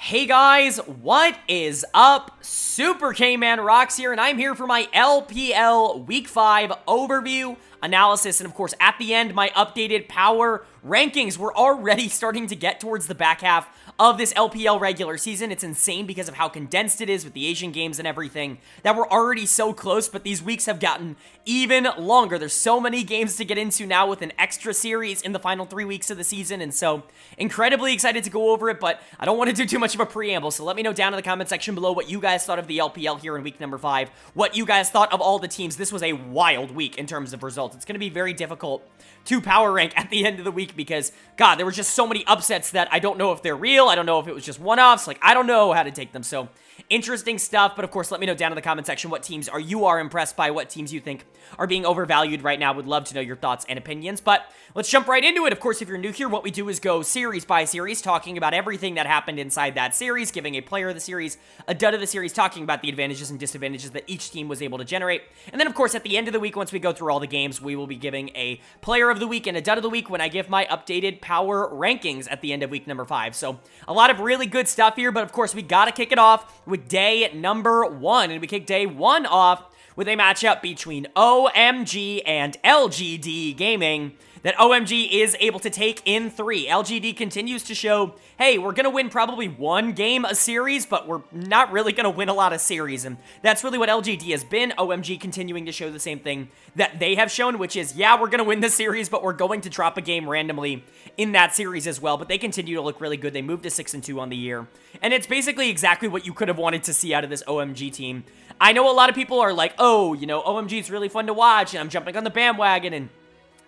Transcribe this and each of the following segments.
Hey guys, what is up? Super K-Man Rocks here, and I'm here for my LPL Week 5 overview, analysis, and of course, at the end, my updated power rankings. We're already starting to get towards the back half of this LPL regular season. It's insane because of how condensed it is with the Asian games and everything, that we're already so close, but these weeks have gotten even longer. There's so many games to get into now with an extra series in the final 3 weeks of the season, and so incredibly excited to go over it, but I don't want to do too much of a preamble, so let me know down in the comment section below what you guys thought of the LPL here in week number 5, what you guys thought of all the teams. This was a wild week in terms of results. It's going to be very difficult to power rank at the end of the week because, God, there were just so many upsets that I don't know if they're real. I don't know if it was just one-offs. Like, I don't know how to take them. So, interesting stuff. But, of course, let me know down in the comment section what teams you are impressed by, what teams you think are being overvalued right now. Would love to know your thoughts and opinions. But let's jump right into it. Of course, if you're new here, what we do is go series by series, talking about everything that happened inside that series, giving a player of the series, a dud of the series, talking about the advantages and disadvantages that each team was able to generate. And then, of course, at the end of the week, once we go through all the games, we will be giving a player of the week and a dud of the week when I give my updated power rankings at the end of week number 5. So a lot of really good stuff here, but of course we got to kick it off with day number 1, and we kick day 1 off with a matchup between OMG and LGD Gaming that OMG is able to take in 3. LGD continues to show, hey, we're going to win probably one game a series, but we're not really going to win a lot of series, and that's really what LGD has been. OMG continuing to show the same thing that they have shown, which is, yeah, we're going to win the series, but we're going to drop a game randomly in that series as well, but they continue to look really good. They moved to 6-2 on the year, and it's basically exactly what you could have wanted to see out of this OMG team. I know a lot of people are like, oh, you know, OMG is really fun to watch, and I'm jumping on the bandwagon, and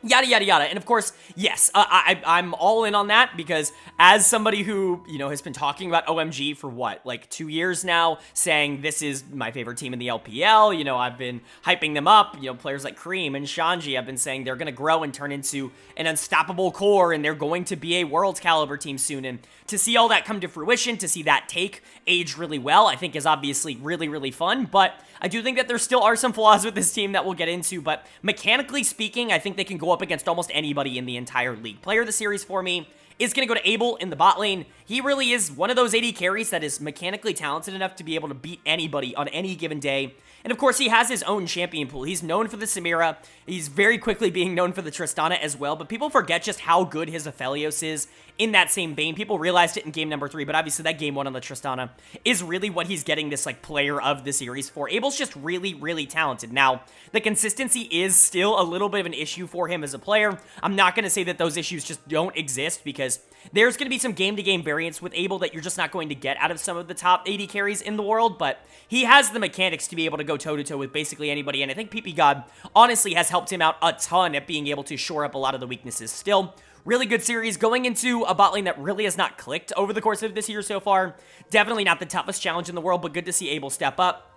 yada, yada, yada. And of course, yes, I'm all in on that because as somebody who, you know, has been talking about OMG for what, like 2 years now, saying this is my favorite team in the LPL, you know, I've been hyping them up, you know, players like Cream and Shanji, I've been saying they're going to grow and turn into an unstoppable core and they're going to be a world caliber team soon. And to see all that come to fruition, to see that take age really well, I think is obviously really, really fun. But I do think that there still are some flaws with this team that we'll get into. But mechanically speaking, I think they can go up against almost anybody in the entire league. Player of the series for me is going to go to Abel in the bot lane. He really is one of those AD carries that is mechanically talented enough to be able to beat anybody on any given day. And of course, he has his own champion pool. He's known for the Samira. He's very quickly being known for the Tristana as well, but people forget just how good his Aphelios is in that same vein. People realized it in game number 3, but obviously that game 1 on the Tristana is really what he's getting this, like, player of the series for. Abel's just really, really talented. Now, the consistency is still a little bit of an issue for him as a player. I'm not going to say that those issues just don't exist because there's going to be some game-to-game variance with Abel that you're just not going to get out of some of the top AD carries in the world, but he has the mechanics to be able to go toe-to-toe with basically anybody, and I think PP God honestly has helped him out a ton at being able to shore up a lot of the weaknesses. Still, really good series going into a bot lane that really has not clicked over the course of this year so far. Definitely not the toughest challenge in the world, but good to see Abel step up.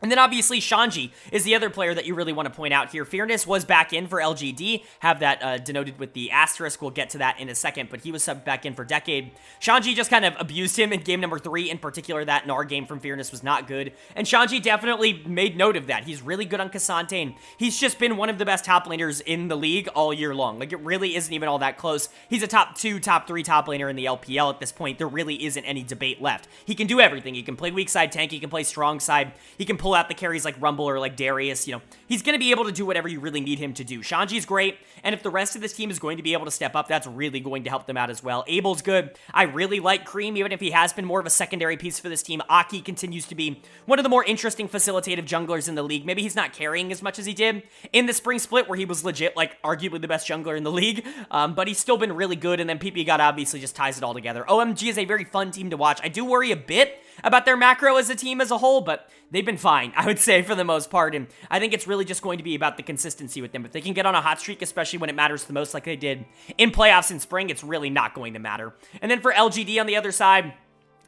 And then obviously Shanji is the other player that you really want to point out here. Fearness was back in for LGD, have that denoted with the asterisk. We'll get to that in a second, but he was subbed back in for Decade. Shanji just kind of abused him in game number 3, in particular. That Gnar game from Fearness was not good, and Shanji definitely made note of that. He's really good on Cassante, and he's just been one of the best top laners in the league all year long. Like, it really isn't even all that close. He's a top 2, top 3 top laner in the LPL at this point. There really isn't any debate left. He can do everything. He can play weak side tank, he can play strong side, he can pull out the carries like Rumble or like Darius. You know, he's going to be able to do whatever you really need him to do. Shanji's great, and if the rest of this team is going to be able to step up, that's really going to help them out as well. Abel's good. I really like Cream, even if he has been more of a secondary piece for this team. Aki continues to be one of the more interesting facilitative junglers in the league. Maybe he's not carrying as much as he did in the spring split, where he was legit, like, arguably the best jungler in the league, but he's still been really good, and then PP God obviously just ties it all together. OMG is a very fun team to watch. I do worry a bit about their macro as a team as a whole, but they've been fine, I would say, for the most part, and I think it's really just going to be about the consistency with them. If they can get on a hot streak, especially when it matters the most like they did in playoffs in spring, it's really not going to matter. And then for LGD on the other side,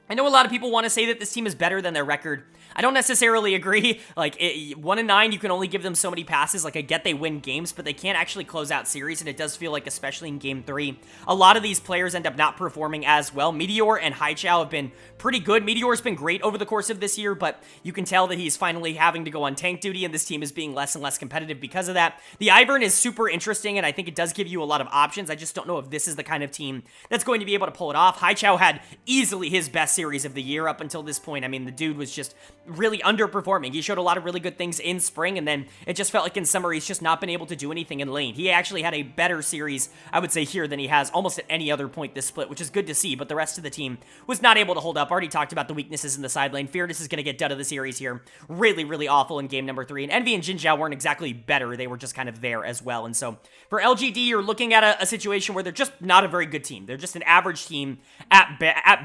I know a lot of people want to say that this team is better than their record. I don't necessarily agree. Like, 1-9, you can only give them so many passes. Like, I get they win games, but they can't actually close out series, and it does feel like, especially in Game 3, a lot of these players end up not performing as well. Meteor and Haichao have been pretty good. Meteor's been great over the course of this year, but you can tell that he's finally having to go on tank duty, and this team is being less and less competitive because of that. The Ivern is super interesting, and I think it does give you a lot of options. I just don't know if this is the kind of team that's going to be able to pull it off. Haichao had easily his best series of the year up until this point. I mean, the dude was just really underperforming. He showed a lot of really good things in spring, and then it just felt like in summer he's just not been able to do anything in lane. He actually had a better series, I would say, here than he has almost at any other point this split, which is good to see, but the rest of the team was not able to hold up. Already talked about the weaknesses in the side lane. Fearless is going to get done of the series here. Really, really awful in game number 3, and Envy and Jinzhou weren't exactly better. They were just kind of there as well, and so for LGD, you're looking at a situation where they're just not a very good team. They're just an average team at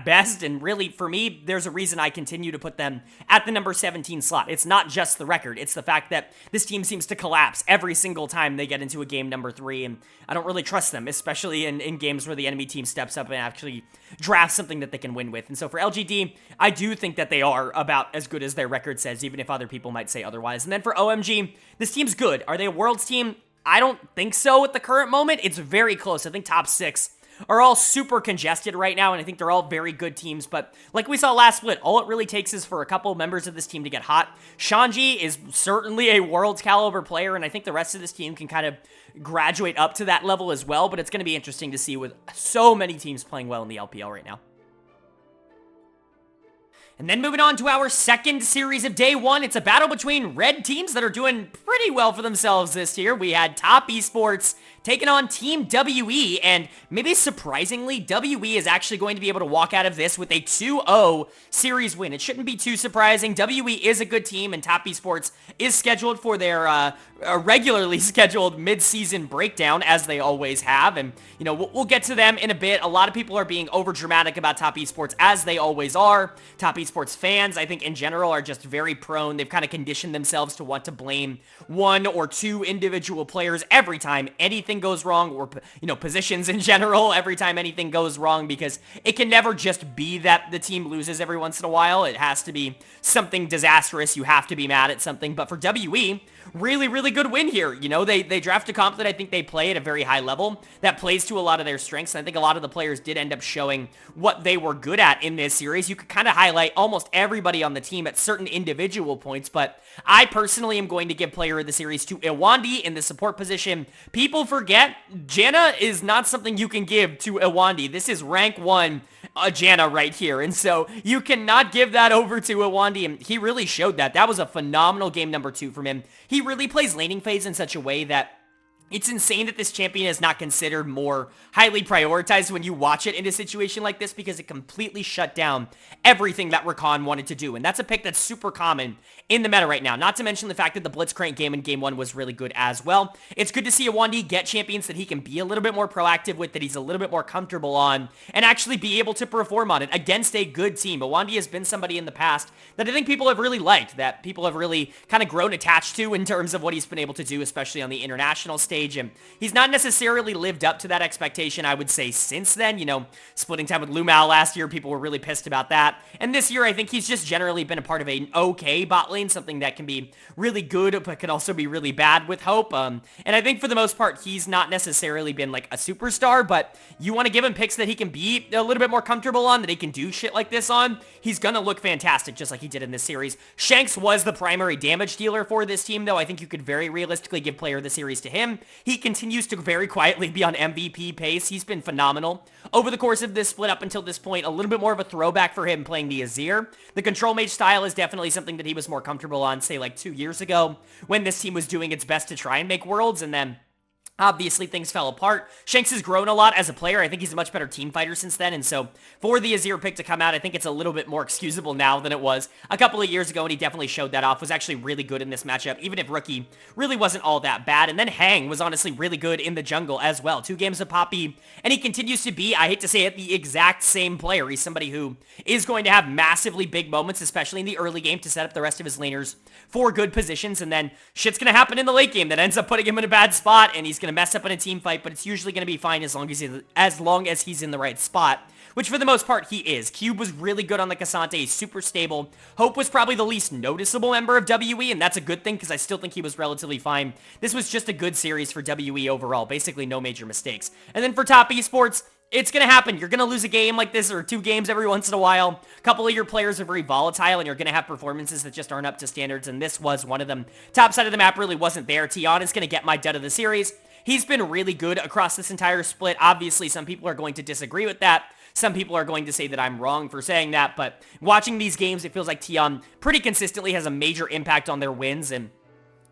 best, and really, for me, there's a reason I continue to put them at the number 17 slot. It's not just the record. It's the fact that this team seems to collapse every single time they get into a game number 3, and I don't really trust them, especially in games where the enemy team steps up and actually drafts something that they can win with. And so for LGD, I do think that they are about as good as their record says, even if other people might say otherwise. And then for OMG, this team's good. Are they a Worlds team? I don't think so at the current moment. It's very close. I think top 6 are all super congested right now, and I think they're all very good teams, but like we saw last split, all it really takes is for a couple members of this team to get hot. Shanji is certainly a Worlds caliber player, and I think the rest of this team can kind of graduate up to that level as well, but it's going to be interesting to see with so many teams playing well in the LPL right now. And then moving on to our second series of day 1, it's a battle between red teams that are doing pretty well for themselves this year. We had Top Esports taking on Team WE, and maybe surprisingly, WE is actually going to be able to walk out of this with a 2-0 series win. It shouldn't be too surprising. WE is a good team, and Top Esports is scheduled for their regularly scheduled mid-season breakdown, as they always have, and, you know, we'll get to them in a bit. A lot of people are being over-dramatic about Top Esports, as they always are. Top Esports fans, I think, in general, are just very prone. They've kind of conditioned themselves to want to blame one or two individual players every time anything goes wrong, or, you know, positions in general, every time anything goes wrong, because it can never just be that the team loses every once in a while. It has to be something disastrous. You have to be mad at something. But for WE, really, really good win here. You know, they draft a comp that I think they play at a very high level that plays to a lot of their strengths, and I think a lot of the players did end up showing what they were good at in this series. You could kind of highlight almost everybody on the team at certain individual points, but I personally am going to give player of the series to Iwandi in the support position. People forget, Janna is not something you can give to Iwandi. This is rank 1 Janna right here, and so you cannot give that over to Iwandi, and he really showed that. That was a phenomenal game number 2 from him. He really plays laning phase in such a way that it's insane that this champion is not considered more highly prioritized when you watch it in a situation like this, because it completely shut down everything that Rakan wanted to do, and that's a pick that's super common in the meta right now. Not to mention the fact that the Blitzcrank game in Game 1 was really good as well. It's good to see Iwandi get champions that he can be a little bit more proactive with, that he's a little bit more comfortable on, and actually be able to perform on it against a good team. Iwandi has been somebody in the past that I think people have really liked, that people have really kind of grown attached to in terms of what he's been able to do, especially on the international stage. And he's not necessarily lived up to that expectation, I would say, since then. You know, splitting time with Lumao last year, people were really pissed about that. And this year, I think he's just generally been a part of an okay bot lane, something that can be really good, but can also be really bad with Hope. And I think for the most part, he's not necessarily been like a superstar, but you want to give him picks that he can be a little bit more comfortable on, that he can do shit like this on. He's going to look fantastic, just like he did in this series. Shanks was the primary damage dealer for this team, though. I think you could very realistically give player of the series to him. He continues to very quietly be on MVP pace. He's been phenomenal over the course of this split up until this point. A little bit more of a throwback for him playing the Azir. The control mage style is definitely something that he was more comfortable on, say, like 2 years ago, when this team was doing its best to try and make worlds, and then obviously, things fell apart. Shanks has grown a lot as a player. I think he's a much better team fighter since then, and so for the Azir pick to come out, I think it's a little bit more excusable now than it was a couple of years ago, and he definitely showed that off. Was actually really good in this matchup, even if Rookie really wasn't all that bad. And then Hang was honestly really good in the jungle as well. 2 games of Poppy, and he continues to be, I hate to say it, the exact same player. He's somebody who is going to have massively big moments, especially in the early game, to set up the rest of his laners for good positions, and then shit's gonna happen in the late game that ends up putting him in a bad spot, and he's gonna mess up in a team fight, but it's usually gonna be fine as long as he's in the right spot, which for the most part he is. Cube was really good on the Cassante. He's super stable. Hope was probably the least noticeable member of WE, and that's a good thing because I still think he was relatively fine. This was just a good series for WE overall. Basically no major mistakes. And then for Top Esports, it's going to happen. You're going to lose a game like this, or 2 games every once in a while. A couple of your players are very volatile, and you're going to have performances that just aren't up to standards, and this was one of them. Top side of the map really wasn't there. Tion is going to get my dud of the series. He's been really good across this entire split. Obviously, some people are going to disagree with that. Some people are going to say that I'm wrong for saying that, but watching these games, it feels like Tion pretty consistently has a major impact on their wins, and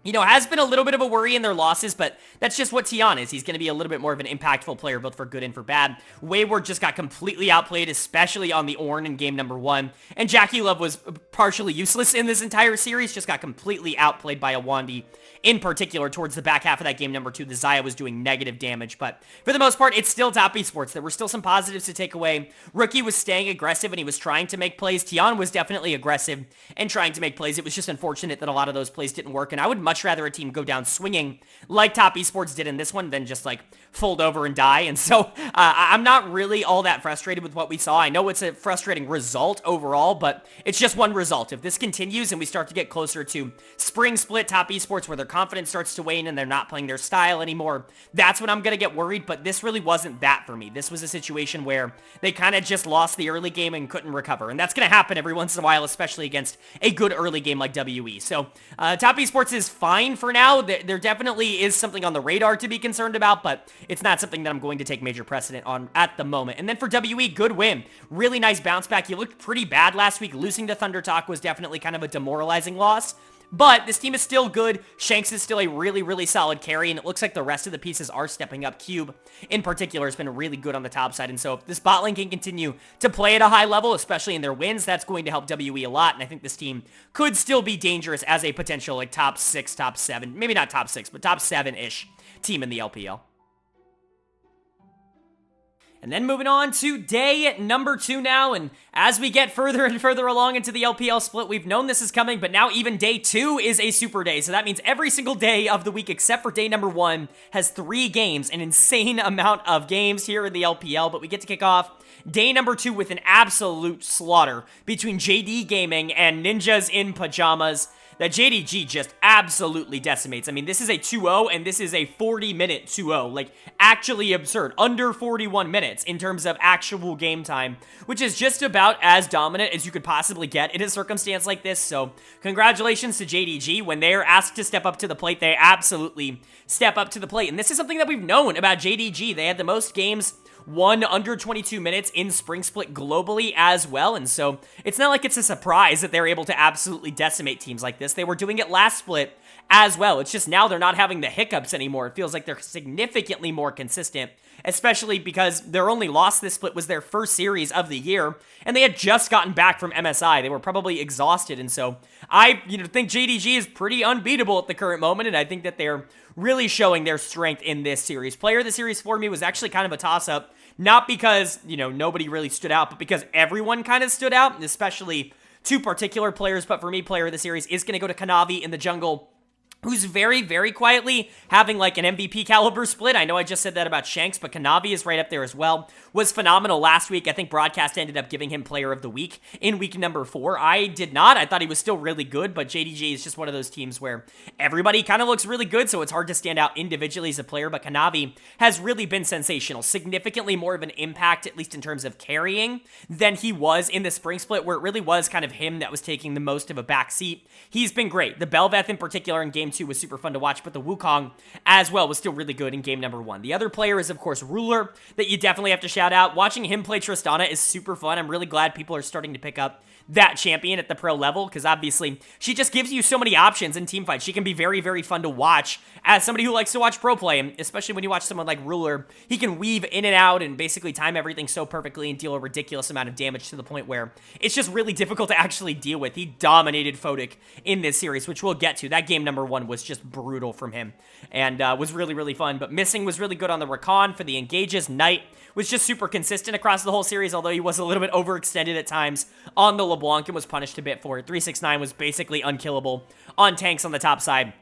has been a little bit of a worry in their losses, but that's just what Tion is. He's going to be a little bit more of an impactful player, both for good and for bad. Wayward just got completely outplayed, especially on the Ornn in game number 1. And Jackie Love was partially useless in this entire series, just got completely outplayed by Awandi. In particular, towards the back half of that game number 2, the Xayah was doing negative damage, but for the most part, it's still top esports. There were still some positives to take away. Rookie was staying aggressive, and he was trying to make plays. Tion was definitely aggressive and trying to make plays. It was just unfortunate that a lot of those plays didn't work, and I would much rather a team go down swinging like top esports did in this one than just, like, fold over and die, and so I'm not really all that frustrated with what we saw. I know it's a frustrating result overall, but it's just one result. If this continues and we start to get closer to spring split top esports where their confidence starts to wane and they're not playing their style anymore, that's when I'm going to get worried, but this really wasn't that for me. This was a situation where they kind of just lost the early game and couldn't recover, and that's going to happen every once in a while, especially against a good early game like WE. So, top esports is fine for now. There definitely is something on the radar to be concerned about, but it's not something that I'm going to take major precedent on at the moment. And then for WE, good win. Really nice bounce back. You looked pretty bad last week. Losing to ThunderTalk was definitely kind of a demoralizing loss. But this team is still good. Shanks is still a really, really solid carry, and it looks like the rest of the pieces are stepping up. Cube, in particular, has been really good on the top side, and so if this bot lane can continue to play at a high level, especially in their wins, that's going to help WE a lot, and I think this team could still be dangerous as a potential, like, top 6, top 7, maybe not top 6, but top 7-ish team in the LPL. And then moving on to day number 2 now, and as we get further and further along into the LPL split, we've known this is coming, but now even day 2 is a super day, so that means every single day of the week except for day number 1 has 3 games, an insane amount of games here in the LPL, but we get to kick off day number 2 with an absolute slaughter between JD Gaming and Ninjas in Pyjamas. That JDG just absolutely decimates. I mean, this is a 2-0, and this is a 40-minute 2-0. Like, actually absurd. Under 41 minutes in terms of actual game time, which is just about as dominant as you could possibly get in a circumstance like this. So, congratulations to JDG. When they're asked to step up to the plate, they absolutely step up to the plate. And this is something that we've known about JDG. They had the most games won under 22 minutes in Spring Split globally as well, and so it's not like it's a surprise that they're able to absolutely decimate teams like this. They were doing it last split as well. It's just now they're not having the hiccups anymore. It feels like they're significantly more consistent, especially because their only loss this split was their first series of the year, and they had just gotten back from MSI. They were probably exhausted, and so I think JDG is pretty unbeatable at the current moment, and I think that they're really showing their strength in this series. Player of the series for me was actually kind of a toss-up, not because, nobody really stood out, but because everyone kind of stood out, especially 2 particular players, but for me, player of the series is going to go to Kanavi in the jungle, who's very, very quietly having like an MVP caliber split. I know I just said that about Shanks, but Kanavi is right up there as well. Was phenomenal last week. I think Broadcast ended up giving him player of the week in week number 4. I did not. I thought he was still really good, but JDG is just one of those teams where everybody kind of looks really good, so it's hard to stand out individually as a player, but Kanavi has really been sensational. Significantly more of an impact, at least in terms of carrying, than he was in the spring split, where it really was kind of him that was taking the most of a back seat. He's been great. The Belveth in particular in game 2 was super fun to watch, but the Wukong as well was still really good in game number 1. The other player is, of course, Ruler, that you definitely have to shout out. Watching him play Tristana is super fun. I'm really glad people are starting to pick up that champion at the pro level, because obviously she just gives you so many options in teamfights. She can be very, very fun to watch as somebody who likes to watch pro play, and especially when you watch someone like Ruler. He can weave in and out and basically time everything so perfectly and deal a ridiculous amount of damage to the point where it's just really difficult to actually deal with. He dominated Photic in this series, which we'll get to. That game number 1 was just brutal from him and was really, really fun, but Missing was really good on the Rakan for the engages. Knight was just super consistent across the whole series, although he was a little bit overextended at times on the LeBlanc and was punished a bit for it. 369 was basically unkillable on tanks on the top side.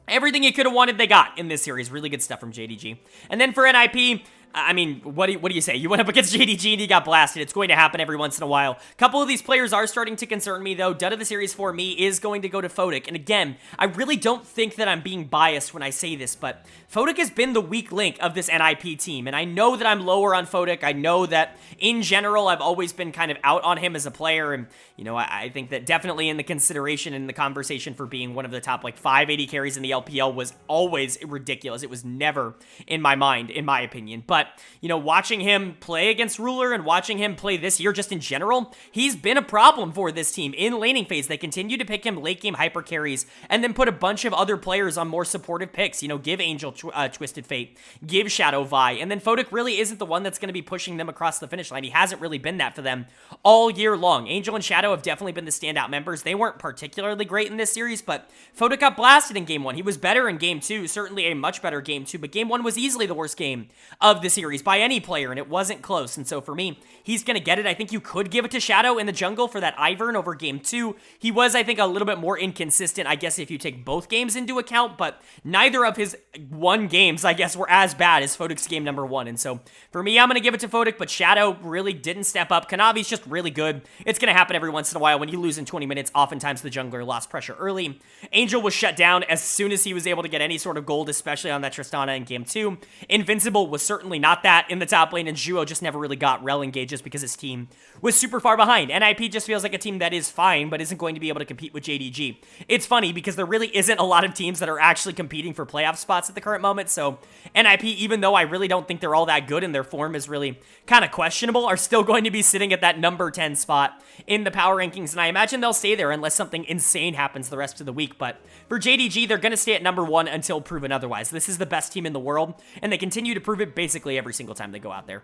Everything you could have wanted, they got in this series. Really good stuff from JDG. And then for NIP, I mean, what do you say? You went up against JDG and you got blasted. It's going to happen every once in a while. A couple of these players are starting to concern me, though. Dud of the series for me is going to go to Photic. And again, I really don't think that I'm being biased when I say this, but Photic has been the weak link of this NIP team. And I know that I'm lower on Photic. I know that in general, I've always been kind of out on him as a player. And, I think that definitely in the consideration and the conversation for being one of the top, 580 carries in the LPL was always ridiculous. It was never in my mind, in my opinion. But but, you know, watching him play against Ruler and watching him play this year just in general, he's been a problem for this team. In laning phase, they continue to pick him late game hyper carries and then put a bunch of other players on more supportive picks. You know, give Angel Twisted Fate, give Shadow Vi, and then Photic really isn't the one that's going to be pushing them across the finish line. He hasn't really been that for them all year long. Angel and Shadow have definitely been the standout members. They weren't particularly great in this series, but Photic got blasted in game 1. He was better in game 2, certainly a much better game 2, but game 1 was easily the worst game of the series by any player, and it wasn't close. And so for me, he's going to get it. I think you could give it to Shadow in the jungle for that Ivern over game 2. He was, I think, a little bit more inconsistent, I guess, if you take both games into account, but neither of his one games, I guess, were as bad as Photic's game number 1. And so for me, I'm going to give it to Photic, but Shadow really didn't step up. Kanavi's just really good. It's going to happen every once in a while. When you lose in 20 minutes, oftentimes the jungler lost pressure early. Angel was shut down as soon as he was able to get any sort of gold, especially on that Tristana in game 2. Invincible was certainly not that in the top lane, and Zhuo just never really got rel engages because his team was super far behind. NIP just feels like a team that is fine, but isn't going to be able to compete with JDG. It's funny because there really isn't a lot of teams that are actually competing for playoff spots at the current moment, so NIP, even though I really don't think they're all that good and their form is really kind of questionable, are still going to be sitting at that number 10 spot in the power rankings, and I imagine they'll stay there unless something insane happens the rest of the week. But for JDG, they're going to stay at number 1 until proven otherwise. This is the best team in the world, and they continue to prove it basically every single time they go out there.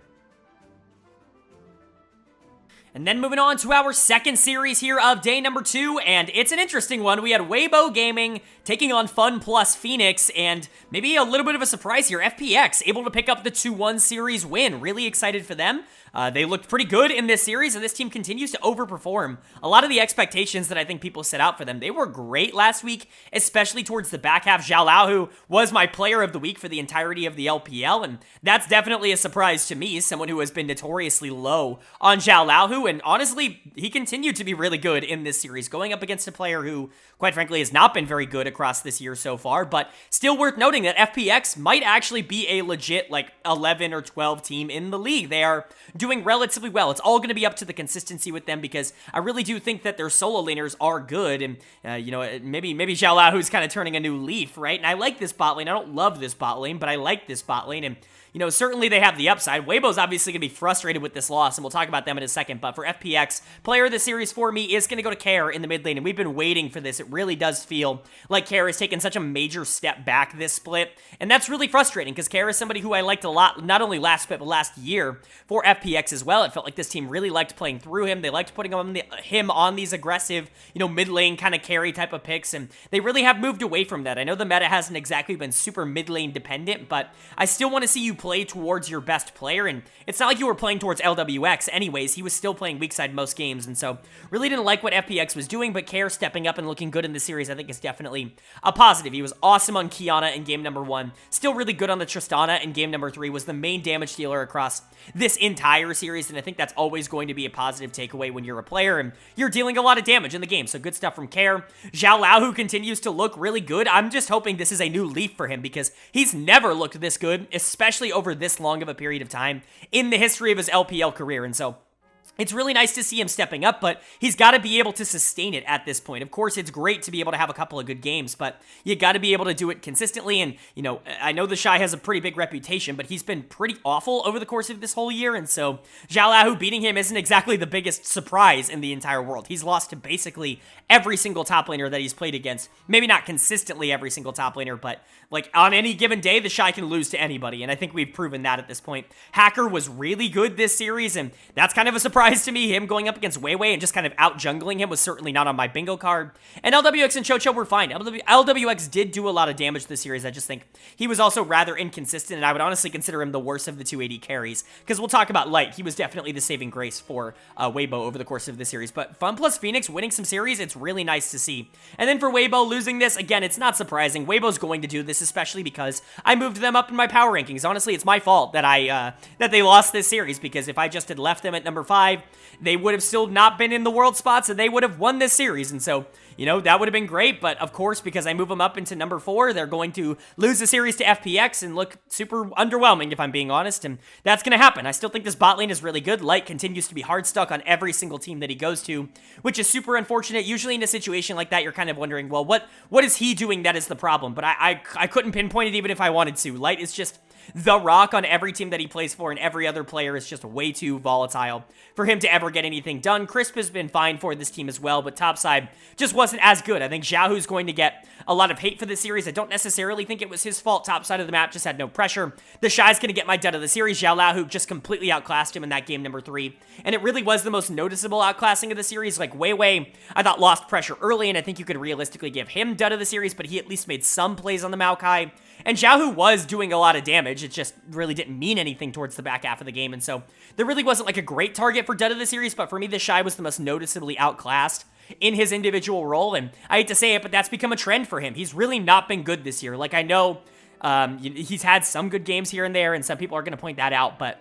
And then moving on to our second series here of day number 2, and it's an interesting one. We had Weibo Gaming taking on FunPlus Phoenix, and maybe a little bit of a surprise here. FPX able to pick up the 2-1 series win. Really excited for them. They looked pretty good in this series, and this team continues to overperform a lot of the expectations that I think people set out for them. They were great last week, especially towards the back half. Zhao Lao, who was my player of the week for the entirety of the LPL, and that's definitely a surprise to me, someone who has been notoriously low on Zhao Lao, and honestly, he continued to be really good in this series, going up against a player who, quite frankly, has not been very good across this year so far, but still worth noting that FPX might actually be a legit, like, 11 or 12 team in the league. They are doing relatively well. It's all going to be up to the consistency with them, because I really do think that their solo laners are good, and, you know, maybe Zhao Lao, who's kind of turning a new leaf, right? And I like this bot lane. I don't love this bot lane, but I like this bot lane, and you know, certainly they have the upside. Weibo's obviously going to be frustrated with this loss, and we'll talk about them in a second. But for FPX, player of the series for me is going to go to Care in the mid lane, and we've been waiting for this. It really does feel like Care has taken such a major step back this split, and that's really frustrating because Care is somebody who I liked a lot, not only last split, but last year for FPX as well. It felt like this team really liked playing through him. They liked putting him on these aggressive, you know, mid lane kind of carry type of picks, and they really have moved away from that. I know the meta hasn't exactly been super mid lane dependent, but I still want to see you play towards your best player, and it's not like you were playing towards LWX anyways. He was still playing weak side most games, and so really didn't like what FPX was doing, but Care stepping up and looking good in the series I think is definitely a positive. He was awesome on Kiana in game number 1, still really good on the Tristana in game number 3, was the main damage dealer across this entire series, and I think that's always going to be a positive takeaway when you're a player and you're dealing a lot of damage in the game, so good stuff from Care. Zhao Lao, who continues to look really good. I'm just hoping this is a new leaf for him, because he's never looked this good, especially over this long of a period of time in the history of his LPL career, and so it's really nice to see him stepping up, but he's got to be able to sustain it at this point. Of course, it's great to be able to have a couple of good games, but you got to be able to do it consistently, and, you know, I know the Shy has a pretty big reputation, but he's been pretty awful over the course of this whole year, and so Zhao Lao beating him isn't exactly the biggest surprise in the entire world. He's lost to basically every single top laner that he's played against. Maybe not consistently every single top laner, but, like, on any given day, the Shy can lose to anybody, and I think we've proven that at this point. Hacker was really good this series, and that's kind of a surprise to me. Him going up against Weiwei and just kind of out-jungling him was certainly not on my bingo card. And LWX and Chocho were fine. LWX did do a lot of damage this series. I just think he was also rather inconsistent, and I would honestly consider him the worst of the 280 carries, because we'll talk about Light. He was definitely the saving grace for Weibo over the course of this series. But FunPlus Phoenix winning some series, it's really nice to see. And then for Weibo losing this, again, it's not surprising. Weibo's going to do this, especially because I moved them up in my power rankings. Honestly, it's my fault that that they lost this series, because if I just had left them at number 5, they would have still not been in the world spots, and they would have won this series. And so, you know, that would have been great. But of course, because I move them up into number 4, they're going to lose the series to FPX and look super underwhelming, if I'm being honest. And that's going to happen. I still think this bot lane is really good. Light continues to be hard stuck on every single team that he goes to, which is super unfortunate. Usually in a situation like that, you're kind of wondering, well, what is he doing that is the problem? But I couldn't pinpoint it even if I wanted to. Light is just the rock on every team that he plays for, and every other player is just way too volatile for him to ever get anything done. Crisp has been fine for this team as well, but topside just wasn't as good. I think Xiaohu's going to get a lot of hate for this series. I don't necessarily think it was his fault. Topside of the map just had no pressure. The Shy's going to get my dud of the series. Xiao Lahu just completely outclassed him in that game number 3, and it really was the most noticeable outclassing of the series. Like, Weiwei, I thought lost pressure early, and I think you could realistically give him dud of the series, but he at least made some plays on the Maokai. And Xiaohu was doing a lot of damage. It just really didn't mean anything towards the back half of the game, and so there really wasn't like a great target for dud of the series, but for me, the Shy was the most noticeably outclassed in his individual role, and I hate to say it, but that's become a trend for him. He's really not been good this year. Like, I know he's had some good games here and there, and some people are going to point that out, but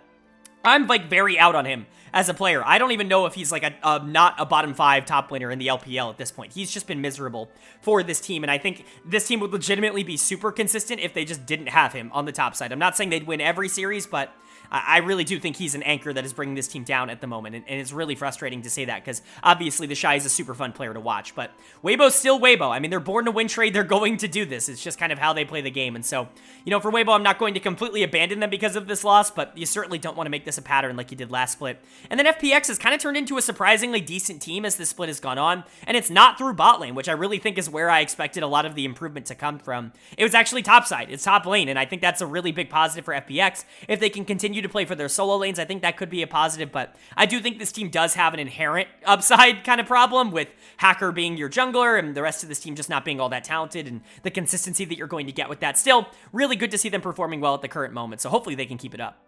I'm, like, very out on him as a player. I don't even know if he's, like, not a bottom 5 top winner in the LPL at this point. He's just been miserable for this team, and I think this team would legitimately be super consistent if they just didn't have him on the top side. I'm not saying they'd win every series, but I really do think he's an anchor that is bringing this team down at the moment, and it's really frustrating to say that, because obviously the Shy is a super fun player to watch, but Weibo's still Weibo. I mean, they're born to win trade. They're going to do this. It's just kind of how they play the game, and so, you know, for Weibo, I'm not going to completely abandon them because of this loss, but you certainly don't want to make this a pattern like you did last split. And then FPX has kind of turned into a surprisingly decent team as this split has gone on, and it's not through bot lane, which I really think is where I expected a lot of the improvement to come from. It was actually top side. It's top lane, and I think that's a really big positive for FPX. If they can continue to play for their solo lanes, I think that could be a positive, but I do think this team does have an inherent upside kind of problem with Hacker being your jungler and the rest of this team just not being all that talented, and the consistency that you're going to get with that. Still, really good to see them performing well at the current moment, so hopefully they can keep it up.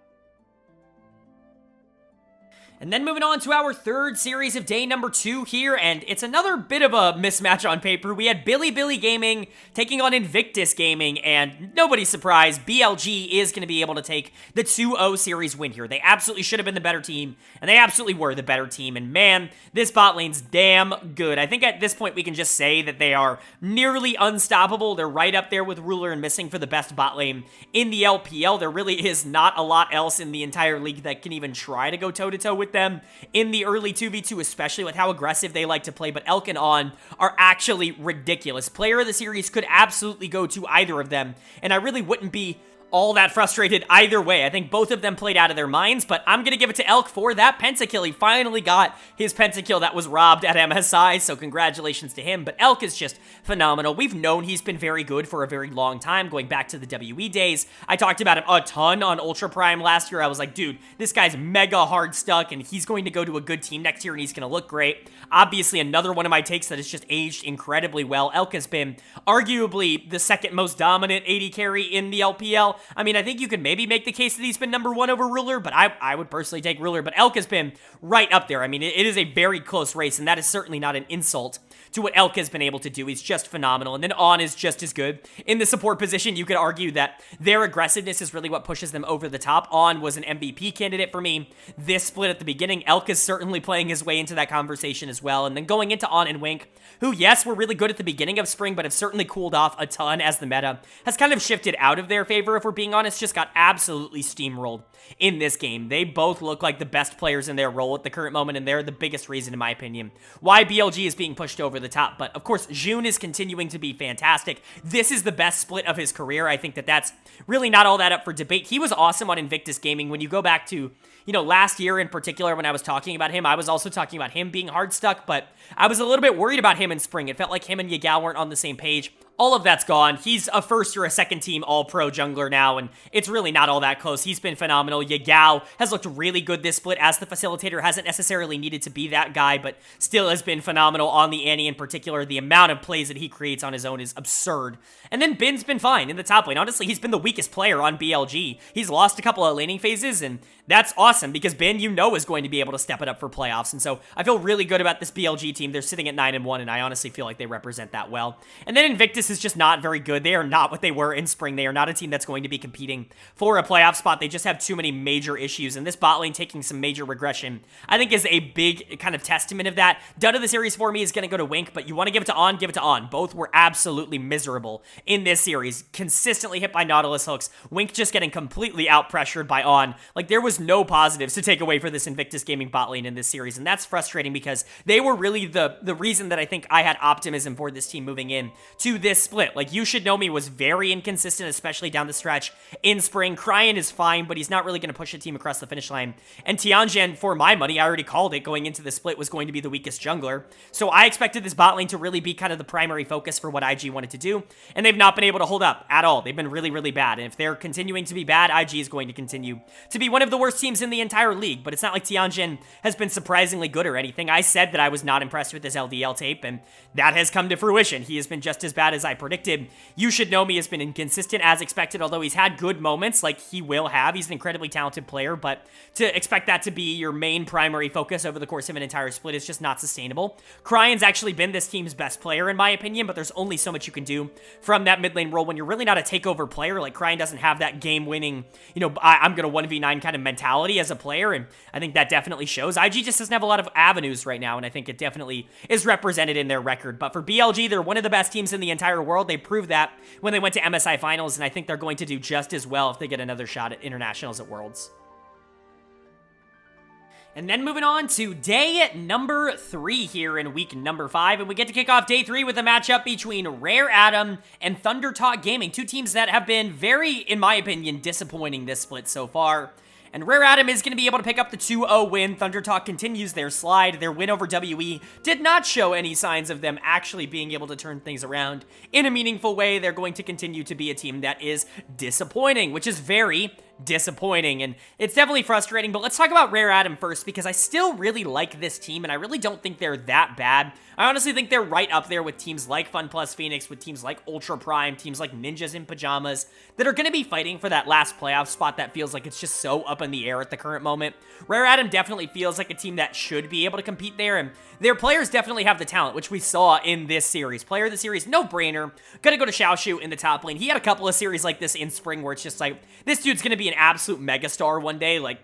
And then moving on to our third series of day number 2 here, and it's another bit of a mismatch on paper. We had Bilibili Gaming taking on Invictus Gaming, and nobody's surprised, BLG is going to be able to take the 2-0 series win here. They absolutely should have been the better team, and they absolutely were the better team, and man, this bot lane's damn good. I think at this point we can just say that they are nearly unstoppable. They're right up there with Ruler and Missing for the best bot lane in the LPL. There really is not a lot else in the entire league that can even try to go toe-to-toe with them in the early 2v2, especially with how aggressive they like to play, but Elk and On are actually ridiculous. Player of the series could absolutely go to either of them, and I really wouldn't be all that frustrated either way. I think both of them played out of their minds, but I'm going to give it to Elk for that pentakill. He finally got his pentakill that was robbed at MSI, so congratulations to him. But Elk is just phenomenal. We've known he's been very good for a very long time, going back to the WE days. I talked about him a ton on Ultra Prime last year. I was like, dude, this guy's mega hard stuck, and he's going to go to a good team next year, and he's going to look great. Obviously, another one of my takes that has just aged incredibly well. Elk has been arguably the second most dominant AD carry in the LPL. I mean, I think you could maybe make the case that he's been number 1 over Ruler, but I would personally take Ruler. But Elk has been right up there. I mean, it is a very close race, and that is certainly not an insult to what Elk has been able to do. He's just phenomenal. And then On is just as good. In the support position, you could argue that their aggressiveness is really what pushes them over the top. On was an MVP candidate for me this split at the beginning. Elk is certainly playing his way into that conversation as well. And then going into On and Wink, who, yes, were really good at the beginning of spring, but have certainly cooled off a ton as the meta has kind of shifted out of their favor, if we're being honest, just got absolutely steamrolled in this game. They both look like the best players in their role at the current moment, and they're the biggest reason, in my opinion, why BLG is being pushed over the top. But, of course, June is continuing to be fantastic. This is the best split of his career. I think that that's really not all that up for debate. He was awesome on Invictus Gaming. When you go back to, you know, last year in particular, when I was talking about him, I was also talking about him being hard stuck, but I was a little bit worried about him in spring. It felt like him and Yagao weren't on the same page. All of that's gone. He's a first or a second team all-pro jungler now, and it's really not all that close. He's been phenomenal. Yagao has looked really good this split as the facilitator. Hasn't necessarily needed to be that guy, but still has been phenomenal on the Annie in particular. The amount of plays that he creates on his own is absurd. And then Bin's been fine in the top lane. Honestly, he's been the weakest player on BLG. He's lost a couple of laning phases, and that's awesome because Bin, you know, is going to be able to step it up for playoffs. And so I feel really good about this BLG team. They're sitting at 9-1, and I honestly feel like they represent that well. And then Invictus is just not very good. They are not what they were in spring. They are not a team that's going to be competing for a playoff spot. They just have too many major issues, and this bot lane taking some major regression, I think, is a big kind of testament of that. Dud of the series for me is going to go to Wink, but you want to give it to On, give it to On. Both were absolutely miserable in this series. Consistently hit by Nautilus hooks. Wink just getting completely out-pressured by On. Like, there was just no positives to take away for this Invictus Gaming bot lane in this series, and that's frustrating because they were really the reason that I think I had optimism for this team moving in to this split. Like, You Should Know Me was very inconsistent, especially down the stretch in spring. Cryan is fine, but he's not really going to push the team across the finish line. And Tianjin, for my money, I already called it going into the split, was going to be the weakest jungler. So I expected this bot lane to really be kind of the primary focus for what IG wanted to do, and they've not been able to hold up at all. They've been really, really bad, and if they're continuing to be bad, IG is going to continue to be one of the worst teams in the entire league. But it's not like Tianjin has been surprisingly good or anything. I said that I was not impressed with this LDL tape, and that has come to fruition. He has been just as bad as I predicted. You Should Know Me has been inconsistent as expected, although he's had good moments like he will have. He's an incredibly talented player, but to expect that to be your main primary focus over the course of an entire split is just not sustainable. Cryan's actually been this team's best player in my opinion, but there's only so much you can do from that mid lane role when you're really not a takeover player. Like, Cryan doesn't have that game-winning, I'm going to 1v9 kind of mentality as a player, and I think that definitely shows. IG just doesn't have a lot of avenues right now, and I think it definitely is represented in their record. But for BLG, they're one of the best teams in the entire world. They proved that when they went to MSI Finals, and I think they're going to do just as well if they get another shot at Internationals at Worlds. And then moving on to day number 3 here in week number 5, and we get to kick off day 3 with a matchup between Rare Atom and ThunderTalk Gaming, two teams that have been very, in my opinion, disappointing this split so far. And Rare Atom is going to be able to pick up the 2-0 win. ThunderTalk continues their slide. Their win over WE did not show any signs of them actually being able to turn things around in a meaningful way. They're going to continue to be a team that is disappointing, which is very disappointing, and it's definitely frustrating. But let's talk about Rare Atom first, because I still really like this team, and I really don't think they're that bad. I honestly think they're right up there with teams like FunPlus Phoenix, with teams like Ultra Prime, teams like Ninjas in Pyjamas, that are going to be fighting for that last playoff spot that feels like it's just so up in the air at the current moment. Rare Atom definitely feels like a team that should be able to compete there, and their players definitely have the talent, which we saw in this series. Player of the series, no-brainer. Gonna go to Xiaoshu in the top lane. He had a couple of series like this in spring where it's just like, this dude's gonna be an absolute megastar one day. Like,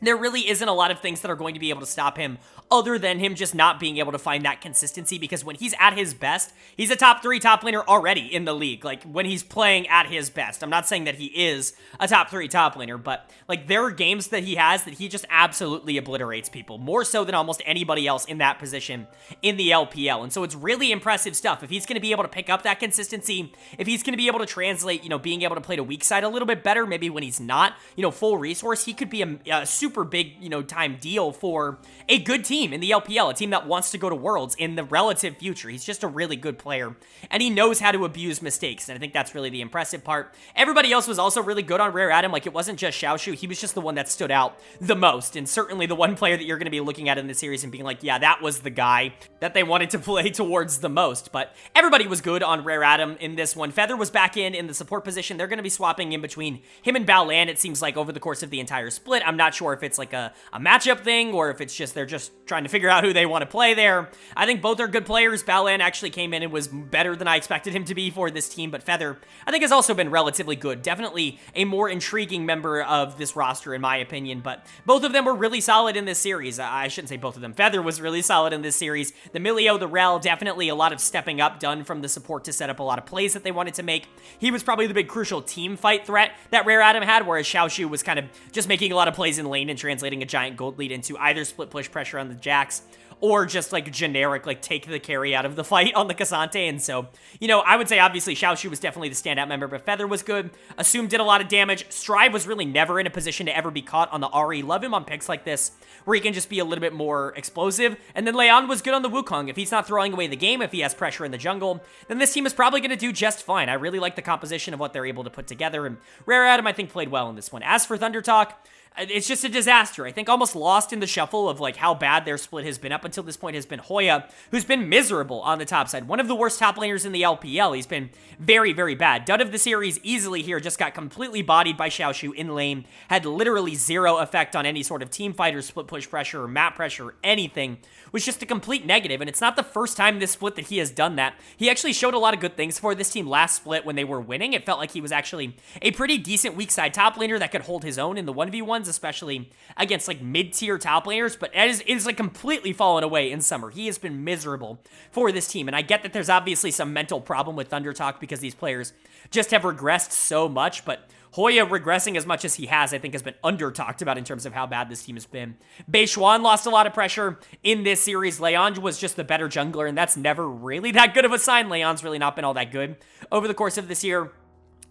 there really isn't a lot of things that are going to be able to stop him other than him just not being able to find that consistency, because when he's at his best, he's a top 3 top laner already in the league. Like, when he's playing at his best. I'm not saying that he is a top 3 top laner, but like, there are games that he has that he just absolutely obliterates people, more so than almost anybody else in that position in the LPL. And so it's really impressive stuff. If he's going to be able to pick up that consistency, if he's going to be able to translate, being able to play the weak side a little bit better, maybe when he's not, full resource, he could be a super big, time deal for a good team in the LPL, a team that wants to go to Worlds in the relative future. He's just a really good player, and he knows how to abuse mistakes, and I think that's really the impressive part. Everybody else was also really good on Rare Atom. Like, it wasn't just Xiaoshu. He was just the one that stood out the most, and certainly the one player that you're going to be looking at in the series and being like, yeah, that was the guy that they wanted to play towards the most. But everybody was good on Rare Atom in this one. Feather was back in the support position. They're going to be swapping in between him and Baolan, it seems like, over the course of the entire split. I'm not sure if it's like a matchup thing, or if it's just they're just trying to figure out who they want to play there. I think both are good players. Baolan actually came in and was better than I expected him to be for this team, but Feather, I think, has also been relatively good. Definitely a more intriguing member of this roster, in my opinion, but both of them were really solid in this series. I shouldn't say both of them. Feather was really solid in this series. The Milio, the Rel, definitely a lot of stepping up done from the support to set up a lot of plays that they wanted to make. He was probably the big crucial team fight threat that Rare Atom had, whereas Xiaoshu was kind of just making a lot of plays in lane and translating a giant gold lead into either split push pressure on the Jax, or just like generic, like, take the carry out of the fight on the Cassante. And so, I would say obviously Xiaoshu was definitely the standout member, but Feather was good. Assume did a lot of damage. Strive was really never in a position to ever be caught on the Ahri. Love him on picks like this, where he can just be a little bit more explosive. And then Leon was good on the Wukong. If he's not throwing away the game, if he has pressure in the jungle, then this team is probably going to do just fine. I really like the composition of what they're able to put together, and Rare Atom, I think, played well in this one. As for ThunderTalk, it's just a disaster. I think almost lost in the shuffle of like how bad their split has been up until this point has been Hoya, who's been miserable on the top side. One of the worst top laners in the LPL. He's been very, very bad. Dud of the series easily here, just got completely bodied by Xiaoshu in lane. Had literally zero effect on any sort of team fight or split push pressure or map pressure or anything. Was just a complete negative, and it's not the first time this split that he has done that. He actually showed a lot of good things for this team last split when they were winning. It felt like he was actually a pretty decent weak side top laner that could hold his own in the 1v1s, especially against like mid-tier top laners, but it is like completely fallen away in summer. He has been miserable for this team, and I get that there's obviously some mental problem with ThunderTalk because these players just have regressed so much, but Hoya regressing as much as he has, I think, has been under-talked about in terms of how bad this team has been. Beishuan lost a lot of pressure in this series. Leon was just the better jungler, and that's never really that good of a sign. Leon's really not been all that good over the course of this year.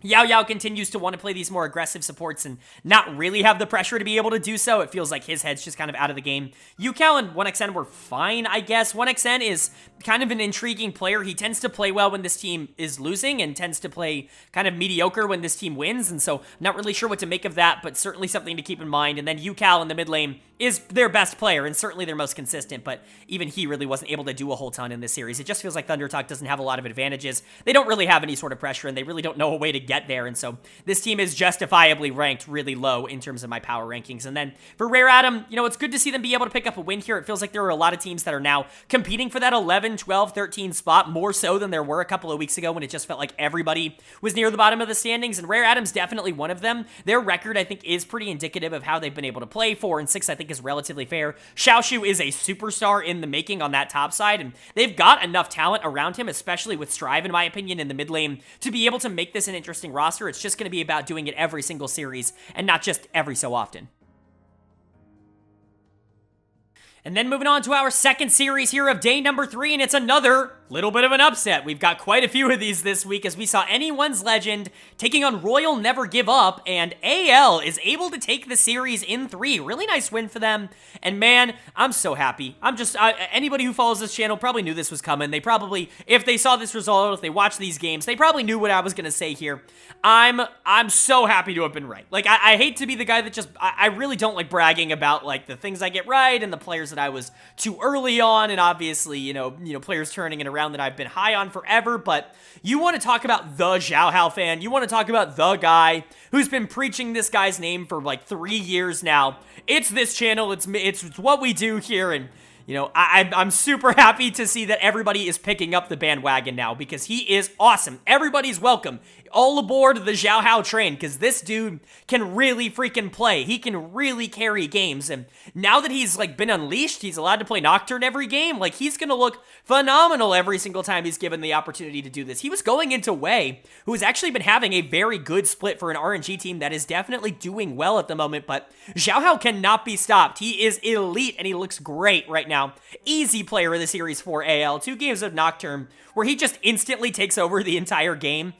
Yao Yao continues to want to play these more aggressive supports and not really have the pressure to be able to do so. It feels like his head's just kind of out of the game. Yukao and 1xN were fine, I guess. 1xN is kind of an intriguing player. He tends to play well when this team is losing and tends to play kind of mediocre when this team wins, and so not really sure what to make of that, but certainly something to keep in mind. And then Yukao in the mid lane is their best player and certainly their most consistent, but even he really wasn't able to do a whole ton in this series. It just feels like ThunderTalk doesn't have a lot of advantages. They don't really have any sort of pressure, and they really don't know a way to get there, and so this team is justifiably ranked really low in terms of my power rankings. And then for Rare Atom, you know, it's good to see them be able to pick up a win here. It feels like there are a lot of teams that are now competing for that 11, 12, 13 spot, more so than there were a couple of weeks ago when it just felt like everybody was near the bottom of the standings, and Rare Atom's definitely one of them. Their record, I think, is pretty indicative of how they've been able to play. 4-6, I think, is relatively fair. Xiaoshu is a superstar in the making on that top side, and they've got enough talent around him, especially with Strive, in my opinion, in the mid lane, to be able to make this an interesting roster. It's just going to be about doing it every single series and not just every so often. And then moving on to our second series here of day number 3, and it's another little bit of an upset. We've got quite a few of these this week as we saw Anyone's Legend taking on Royal Never Give Up, and AL is able to take the series in 3. Really nice win for them, and man, I'm so happy. Anybody who follows this channel probably knew this was coming. They probably, if they saw this result, if they watched these games, they probably knew what I was going to say here. I'm so happy to have been right. Like, I hate to be the guy that just, I really don't like bragging about, like, the things I get right and the players that I was too early on, and obviously, you know, players turning it around that I've been high on forever. But you want to talk about the Xiao Hao fan, you want to talk about the guy who's been preaching this guy's name for like 3 years now. It's this channel, it's what we do here, and you know, I'm super happy to see that everybody is picking up the bandwagon now because he is awesome. Everybody's welcome. All aboard the Xiao Hao train because this dude can really freaking play. He can really carry games, and now that he's like been unleashed, he's allowed to play Nocturne every game. Like, he's gonna look phenomenal every single time he's given the opportunity to do this. He was going into Wei, who has actually been having a very good split for an RNG team that is definitely doing well at the moment, but Xiao Hao cannot be stopped. He is elite, and he looks great right now. Easy player of the series for AL. 2 games of Nocturne where he just instantly takes over the entire game.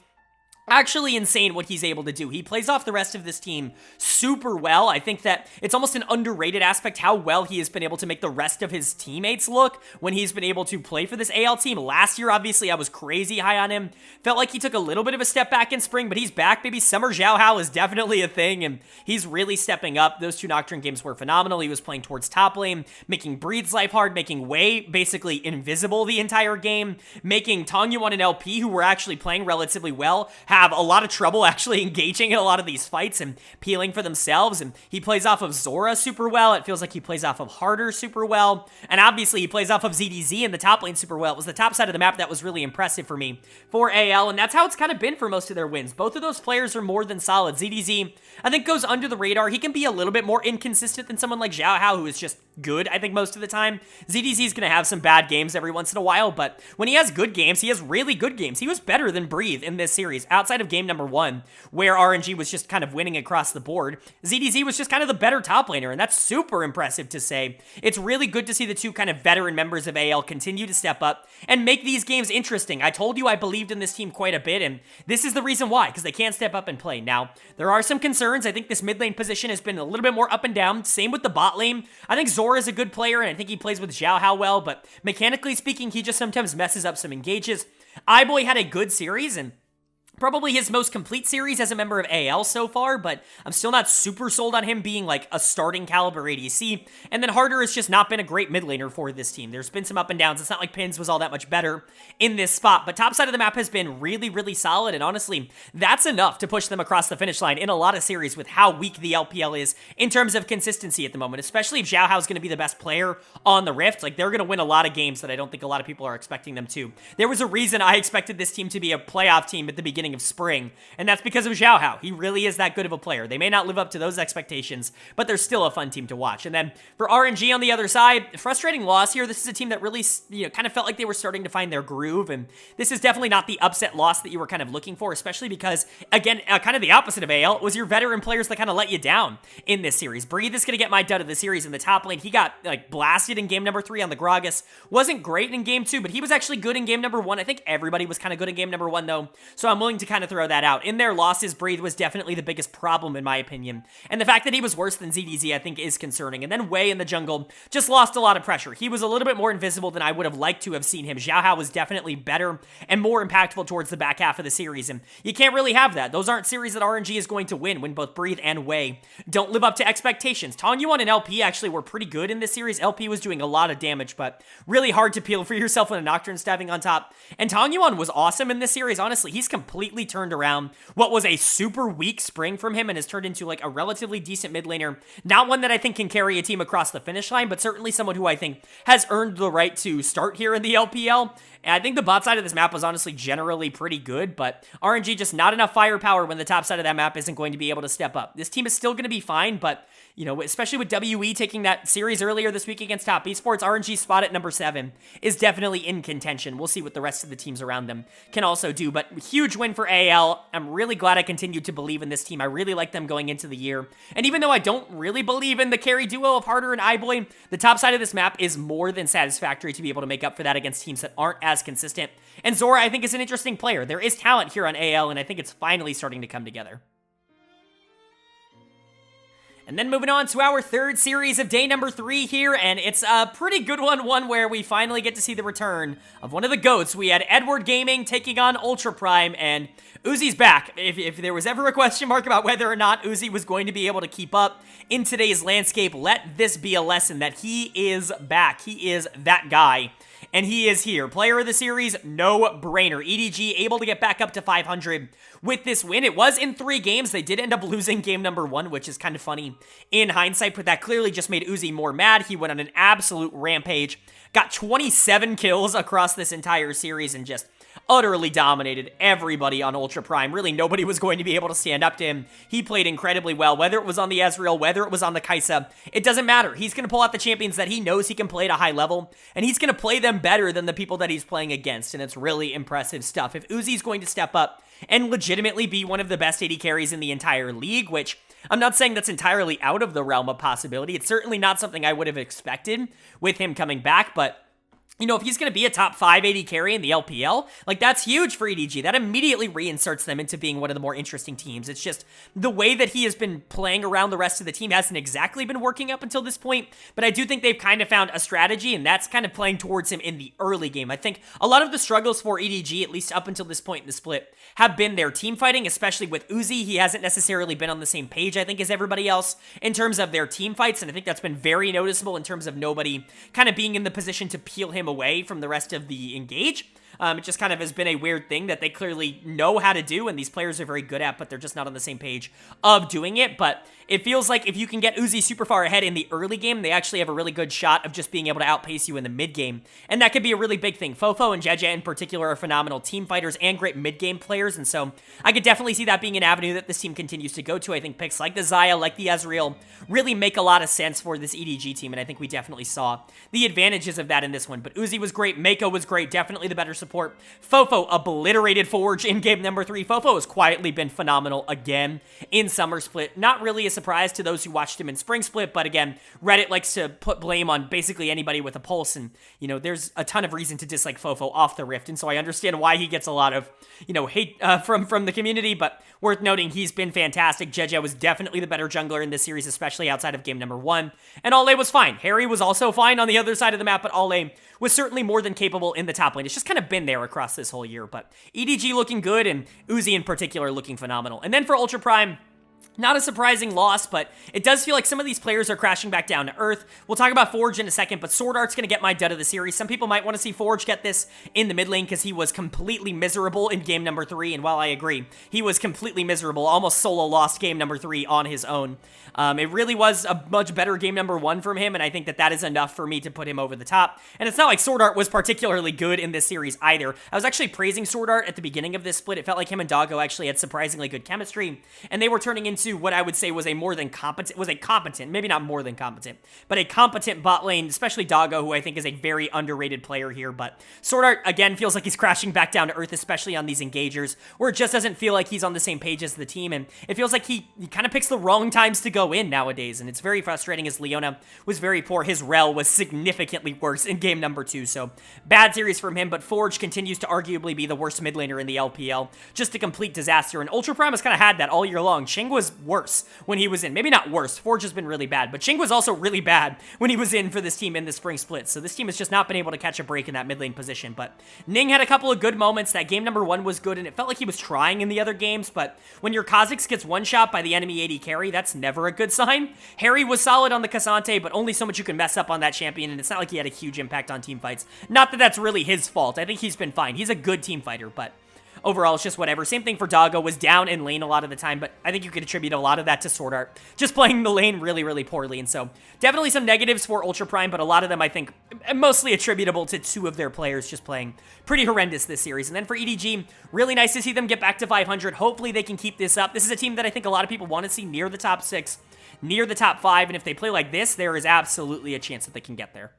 Actually insane what he's able to do. He plays off the rest of this team super well. I think that it's almost an underrated aspect how well he has been able to make the rest of his teammates look when he's been able to play for this AL team. Last year, obviously, I was crazy high on him. Felt like he took a little bit of a step back in spring, but he's back, baby. Summer Xiao Hao is definitely a thing, and he's really stepping up. Those 2 Nocturne games were phenomenal. He was playing towards top lane, making Breed's life hard, making Wei basically invisible the entire game, making Tongyuan and LP, who were actually playing relatively well, have a lot of trouble actually engaging in a lot of these fights and peeling for themselves. And he plays off of Zora super well. It feels like he plays off of Harder super well. And obviously he plays off of ZDZ in the top lane super well. It was the top side of the map that was really impressive for me for AL, and that's how it's kind of been for most of their wins. Both of those players are more than solid. ZDZ, I think, goes under the radar. He can be a little bit more inconsistent than someone like Xiao Hao, who is just good, I think, most of the time. ZDZ is going to have some bad games every once in a while, but when he has good games, he has really good games. He was better than Breathe in this series, outside of game number 1, where RNG was just kind of winning across the board. ZDZ was just kind of the better top laner, and that's super impressive to say. It's really good to see the 2 kind of veteran members of AL continue to step up and make these games interesting. I told you I believed in this team quite a bit, and this is the reason why, because they can't step up and play. Now, there are some concerns. I think this mid lane position has been a little bit more up and down. Same with the bot lane. I think Zora is a good player, and I think he plays with Xiao Hao well, but mechanically speaking, he just sometimes messes up some engages. iBoy had a good series, and probably his most complete series as a member of AL so far, but I'm still not super sold on him being like a starting caliber ADC. And then Harder has just not been a great mid laner for this team. There's been some up and downs. It's not like Pins was all that much better in this spot, but top side of the map has been really, really solid, and honestly, that's enough to push them across the finish line in a lot of series with how weak the LPL is in terms of consistency at the moment, especially if Xiao Hao is going to be the best player on the Rift. Like, they're going to win a lot of games that I don't think a lot of people are expecting them to. There was a reason I expected this team to be a playoff team at the beginning beginning of spring, and that's because of Xiao Hao. He really is that good of a player. They may not live up to those expectations, but they're still a fun team to watch. And then for RNG on the other side, frustrating loss here. This is a team that really, kind of felt like they were starting to find their groove, and this is definitely not the upset loss that you were kind of looking for, especially because, again, kind of the opposite of AL was your veteran players that kind of let you down in this series. Breathe is going to get my dud of the series in the top lane. He got, blasted in game number 3 on the Gragas. Wasn't great in game 2, but he was actually good in game number 1. I think everybody was kind of good in game number 1, though, so I'm willing to kind of throw that out. In their losses, Breathe was definitely the biggest problem, in my opinion, and the fact that he was worse than ZDZ, I think, is concerning. And then Wei in the jungle just lost a lot of pressure. He was a little bit more invisible than I would have liked to have seen him. Xiao Hao was definitely better and more impactful towards the back half of the series, and you can't really have that. Those aren't series that RNG is going to win when both Breathe and Wei don't live up to expectations. Tongyuan and LP actually were pretty good in this series. LP was doing a lot of damage, but really hard to peel for yourself when a Nocturne's diving on top. And Tongyuan was awesome in this series. Honestly, he's completely turned around what was a super weak spring from him and has turned into a relatively decent mid laner. Not one that I think can carry a team across the finish line, but certainly someone who I think has earned the right to start here in the LPL. And I think the bot side of this map was honestly generally pretty good, but RNG just not enough firepower when the top side of that map isn't going to be able to step up. This team is still going to be fine, but, especially with WE taking that series earlier this week against Top Esports, RNG's spot at number 7 is definitely in contention. We'll see what the rest of the teams around them can also do, but huge win for AL. I'm really glad I continued to believe in this team. I really like them going into the year, and even though I don't really believe in the carry duo of Harder and iBoy, the top side of this map is more than satisfactory to be able to make up for that against teams that aren't as consistent. And Zora, I think, is an interesting player. There is talent here on AL, and I think it's finally starting to come together. And then moving on to our third series of day number 3 here, and it's a pretty good one where we finally get to see the return of one of the GOATs. We had LGD Gaming taking on Ultra Prime, and Uzi's back. If there was ever a question mark about whether or not Uzi was going to be able to keep up in today's landscape, let this be a lesson that he is back. He is that guy. And he is here. Player of the series, no brainer. EDG able to get back up to 500 with this win. It was in 3 games. They did end up losing game number 1, which is kind of funny in hindsight, but that clearly just made Uzi more mad. He went on an absolute rampage, got 27 kills across this entire series, and just utterly dominated everybody on Ultra Prime. Really, nobody was going to be able to stand up to him. He played incredibly well, whether it was on the Ezreal, whether it was on the Kai'Sa. It doesn't matter. He's going to pull out the champions that he knows he can play at a high level, and he's going to play them better than the people that he's playing against, and it's really impressive stuff. If Uzi's going to step up and legitimately be one of the best AD carries in the entire league, which I'm not saying that's entirely out of the realm of possibility. It's certainly not something I would have expected with him coming back, but if he's going to be a top 5 AD carry in the LPL, that's huge for EDG. That immediately reinserts them into being one of the more interesting teams. It's just the way that he has been playing around the rest of the team hasn't exactly been working up until this point, but I do think they've kind of found a strategy, and that's kind of playing towards him in the early game. I think a lot of the struggles for EDG, at least up until this point in the split, have been their team fighting, especially with Uzi. He hasn't necessarily been on the same page, I think, as everybody else in terms of their team fights, and I think that's been very noticeable in terms of nobody kind of being in the position to peel him away from the rest of the engage. It just kind of has been a weird thing that they clearly know how to do, and these players are very good at, but they're just not on the same page of doing it. But it feels like if you can get Uzi super far ahead in the early game, they actually have a really good shot of just being able to outpace you in the mid game, and that could be a really big thing. Fofo and Jeje in particular are phenomenal team fighters and great mid game players, and so I could definitely see that being an avenue that this team continues to go to. I think picks like the Xayah, like the Ezreal, really make a lot of sense for this EDG team, and I think we definitely saw the advantages of that in this one. But Uzi was great, Mako was great, definitely the better support. Fofo obliterated Forge in game number 3. Fofo has quietly been phenomenal again in Summer Split. Not really a surprise to those who watched him in Spring Split, but again, Reddit likes to put blame on basically anybody with a pulse, and, there's a ton of reason to dislike Fofo off the Rift, and so I understand why he gets a lot of, hate from the community, but worth noting, he's been fantastic. Jeje was definitely the better jungler in this series, especially outside of game number 1, and Ale was fine. Harry was also fine on the other side of the map, but Ale was certainly more than capable in the top lane. It's just kind of been there across this whole year, but EDG looking good, and Uzi in particular looking phenomenal. And then for Ultra Prime, Not a surprising loss, but it does feel like some of these players are crashing back down to earth. We'll talk about Forge in a second, but Sword Art's going to get my dud of the series. Some people might want to see Forge get this in the mid lane because he was completely miserable in game number 3, and while I agree, he was completely miserable, almost solo lost game number 3 on his own. It really was a much better game number 1 from him, and I think that that is enough for me to put him over the top. And it's not like Sword Art was particularly good in this series either. I was actually praising Sword Art at the beginning of this split. It felt like him and Doggo actually had surprisingly good chemistry, and they were turning into what I would say was a competent, maybe not more than competent, but a competent bot lane, especially Doggo, who I think is a very underrated player here. But Sword Art, again, feels like he's crashing back down to earth, especially on these engagers, where it just doesn't feel like he's on the same page as the team, and it feels like he kind of picks the wrong times to go in nowadays, and it's very frustrating as Leona was very poor. His rel was significantly worse in game number 2, so bad series from him, but Forge continues to arguably be the worst mid laner in the LPL, just a complete disaster, and Ultra Prime has kind of had that all year long. Ching was worse when he was in. Maybe not worse. Forge has been really bad, but Ching was also really bad when he was in for this team in the spring split. So this team has just not been able to catch a break in that mid lane position. But Ning had a couple of good moments. That game number 1 was good, and it felt like he was trying in the other games, but when your Kha'Zix gets one-shot by the enemy AD carry, that's never a good sign. Harry was solid on the Cassante, but only so much you can mess up on that champion, and it's not like he had a huge impact on team fights. Not that that's really his fault. I think he's been fine. He's a good team fighter, but overall, it's just whatever. Same thing for Doggo, was down in lane a lot of the time, but I think you could attribute a lot of that to Sword Art, just playing the lane really, really poorly. And so definitely some negatives for Ultra Prime, but a lot of them I think mostly attributable to 2 of their players just playing pretty horrendous this series. And then for EDG, really nice to see them get back to 500. Hopefully they can keep this up. This is a team that I think a lot of people want to see near the top 6, near the top 5, and if they play like this, there is absolutely a chance that they can get there.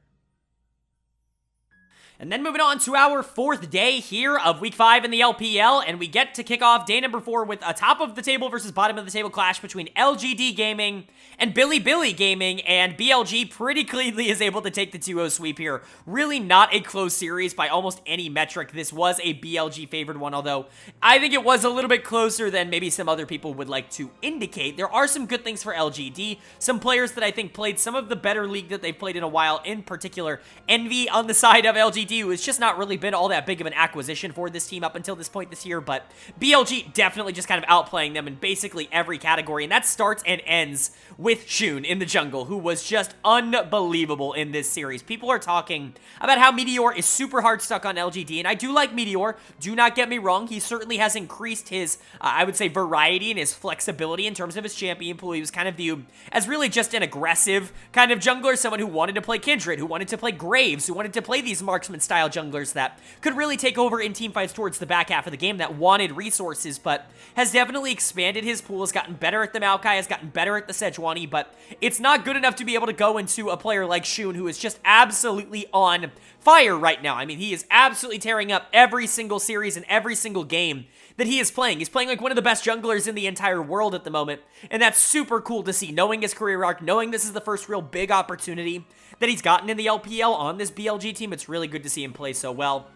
And then moving on to our 4th day here of Week 5 in the LPL, and we get to kick off day number 4 with a top-of-the-table versus bottom-of-the-table clash between LGD Gaming and Bilibili Gaming, and BLG pretty cleanly is able to take the 2-0 sweep here. Really not a close series by almost any metric. This was a BLG-favored one, although I think it was a little bit closer than maybe some other people would like to indicate. There are some good things for LGD, some players that I think played some of the better League that they've played in a while, in particular Envy on the side of LGD, who has just not really been all that big of an acquisition for this team up until this point this year, but BLG definitely just kind of outplaying them in basically every category, and that starts and ends with Shun in the jungle, who was just unbelievable in this series. People are talking about how Meteor is super hard stuck on LGD, and I do like Meteor, do not get me wrong. He certainly has increased his, I would say, variety and his flexibility in terms of his champion pool. He was kind of viewed as really just an aggressive kind of jungler, someone who wanted to play Kindred, who wanted to play Graves, who wanted to play these marksman-style junglers that could really take over in teamfights towards the back half of the game, that wanted resources, but has definitely expanded his pool, has gotten better at the Maokai, has gotten better at the Sejuani, but it's not good enough to be able to go into a player like Shun, who is just absolutely on fire right now. I mean, he is absolutely tearing up every single series and every single game that he is playing. He's playing like one of the best junglers in the entire world at the moment, and that's super cool to see, knowing his career arc, knowing this is the first real big opportunity that he's gotten in the LPL on this BLG team. It's really good to see him play so well.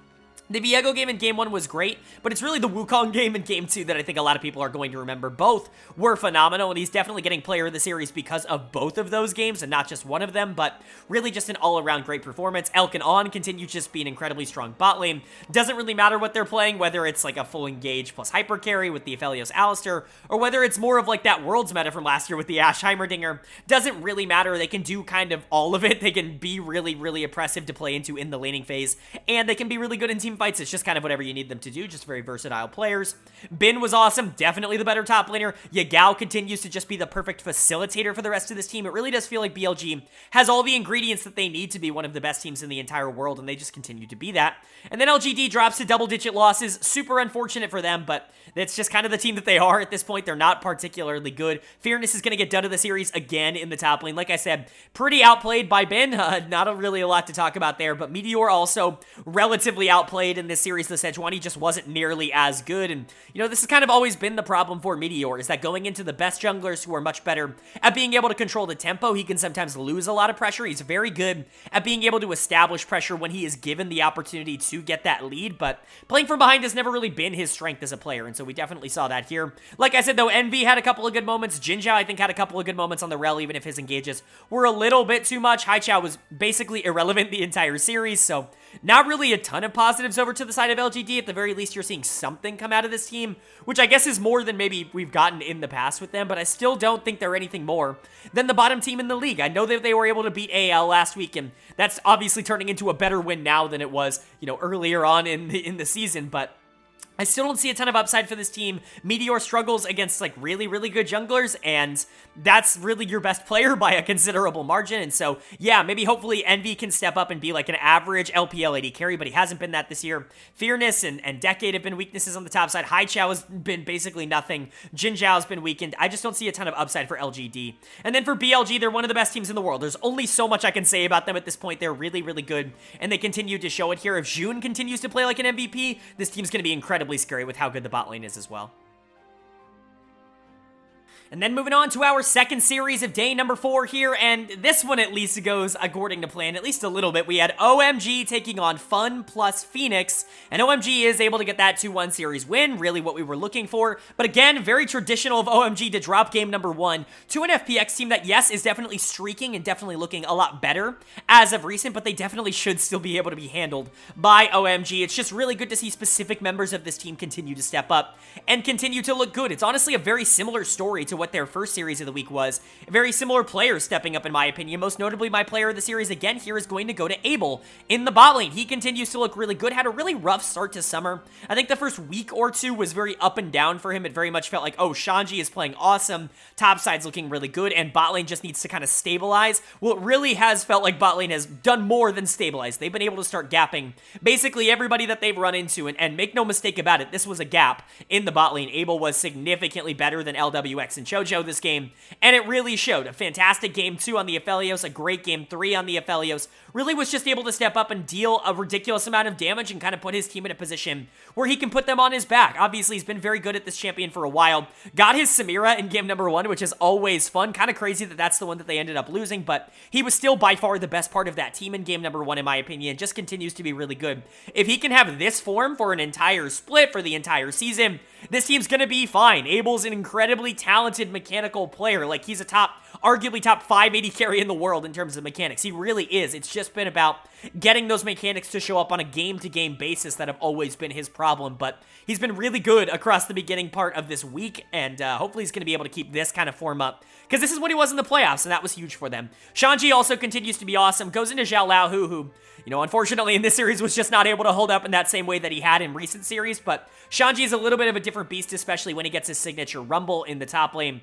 The Viego game in Game 1 was great, but it's really the Wukong game in Game 2 that I think a lot of people are going to remember. Both were phenomenal, and he's definitely getting player of the series because of both of those games, and not just one of them, but really just an all-around great performance. Elk and On continue to just be an incredibly strong bot lane. Doesn't really matter what they're playing, whether it's like a full engage plus hyper carry with the Aphelios Alistair, or whether it's more of like that Worlds meta from last year with the Ashe Heimerdinger. Doesn't really matter. They can do kind of all of it. They can be really, really oppressive to play into in the laning phase, and they can be really good in team fights. It's just kind of whatever you need them to do, just very versatile players. Bin was awesome, definitely the better top laner. Yagao continues to just be the perfect facilitator for the rest of this team. It really does feel like BLG has all the ingredients that they need to be one of the best teams in the entire world, and they just continue to be that. And then LGD drops to double-digit losses. Super unfortunate for them, but it's just kind of the team that they are at this point. They're not particularly good. Fearness is going to get done to the series again in the top lane. Like I said, pretty outplayed by Bin. Not really a lot to talk about there, but Meteor also relatively outplayed in this series. The Sejuani just wasn't nearly as good, and you know, this has kind of always been the problem for Meteor, is that going into the best junglers who are much better at being able to control the tempo, he can sometimes lose a lot of pressure. He's very good at being able to establish pressure when he is given the opportunity to get that lead, but playing from behind has never really been his strength as a player, and so we definitely saw that here. Like I said, though, Envy had a couple of good moments. Jinzhao, I think, had a couple of good moments on the rel, even if his engages were a little bit too much. Haichao was basically irrelevant the entire series, so not really a ton of positives moves over to the side of LGD, at the very least, you're seeing something come out of this team, which I guess is more than maybe we've gotten in the past with them, but I still don't think they're anything more than the bottom team in the league. I know that they were able to beat AL last week, and that's obviously turning into a better win now than it was, earlier on in the season, but I still don't see a ton of upside for this team. Meteor struggles against, really, really good junglers, and that's really your best player by a considerable margin. And so, yeah, maybe hopefully Envy can step up and be like an average LPL AD carry, but he hasn't been that this year. Fearness and Decade have been weaknesses on the top side. Haichao has been basically nothing. Jin Zhao's been weakened. I just don't see a ton of upside for LGD. And then for BLG, they're one of the best teams in the world. There's only so much I can say about them at this point. They're really, really good, and they continue to show it here. If June continues to play like an MVP, this team's going to be incredibly scary with how good the bot lane is as well. And then moving on to our second series of day number 4 here, and this one at least goes according to plan, at least a little bit. We had OMG taking on FunPlus Phoenix, and OMG is able to get that 2-1 series win, really what we were looking for. But again, very traditional of OMG to drop game number 1 to an FPX team that, yes, is definitely streaking and definitely looking a lot better as of recent, but they definitely should still be able to be handled by OMG. It's just really good to see specific members of this team continue to step up and continue to look good. It's honestly a very similar story to what their first series of the week was. Very similar players stepping up in my opinion. Most notably, my player of the series again here is going to go to Abel in the bot lane. He continues to look really good. Had a really rough start to summer. I think the first week or two was very up and down for him. It very much felt like, oh, Shanji is playing awesome. Top side's looking really good, and bot lane just needs to kind of stabilize. Well, it really has felt like bot lane has done more than stabilize. They've been able to start gapping basically everybody that they've run into, and make no mistake about it, this was a gap in the bot lane. Abel was significantly better than LWX and Chojo this game, and it really showed. A fantastic game 2 on the Aphelios, a great game 3 on the Aphelios. Really was just able to step up and deal a ridiculous amount of damage and kind of put his team in a position where he can put them on his back. Obviously, he's been very good at this champion for a while. Got his Samira in game number 1, which is always fun. Kind of crazy that that's the one that they ended up losing, but he was still by far the best part of that team in game number 1, in my opinion. Just continues to be really good. If he can have this form for an entire split, for the entire season, this team's gonna be fine. Abel's an incredibly talented mechanical player. Like, he's a arguably top 5 AD carry in the world in terms of mechanics. He really is. It's just been about getting those mechanics to show up on a game-to-game basis that have always been his problem, but he's been really good across the beginning part of this week, and hopefully he's going to be able to keep this kind of form up, because this is what he was in the playoffs, and that was huge for them. Shanji also continues to be awesome, goes into Zhao Lao, who unfortunately in this series was just not able to hold up in that same way that he had in recent series, but Shanji is a little bit of a different beast, especially when he gets his signature rumble in the top lane.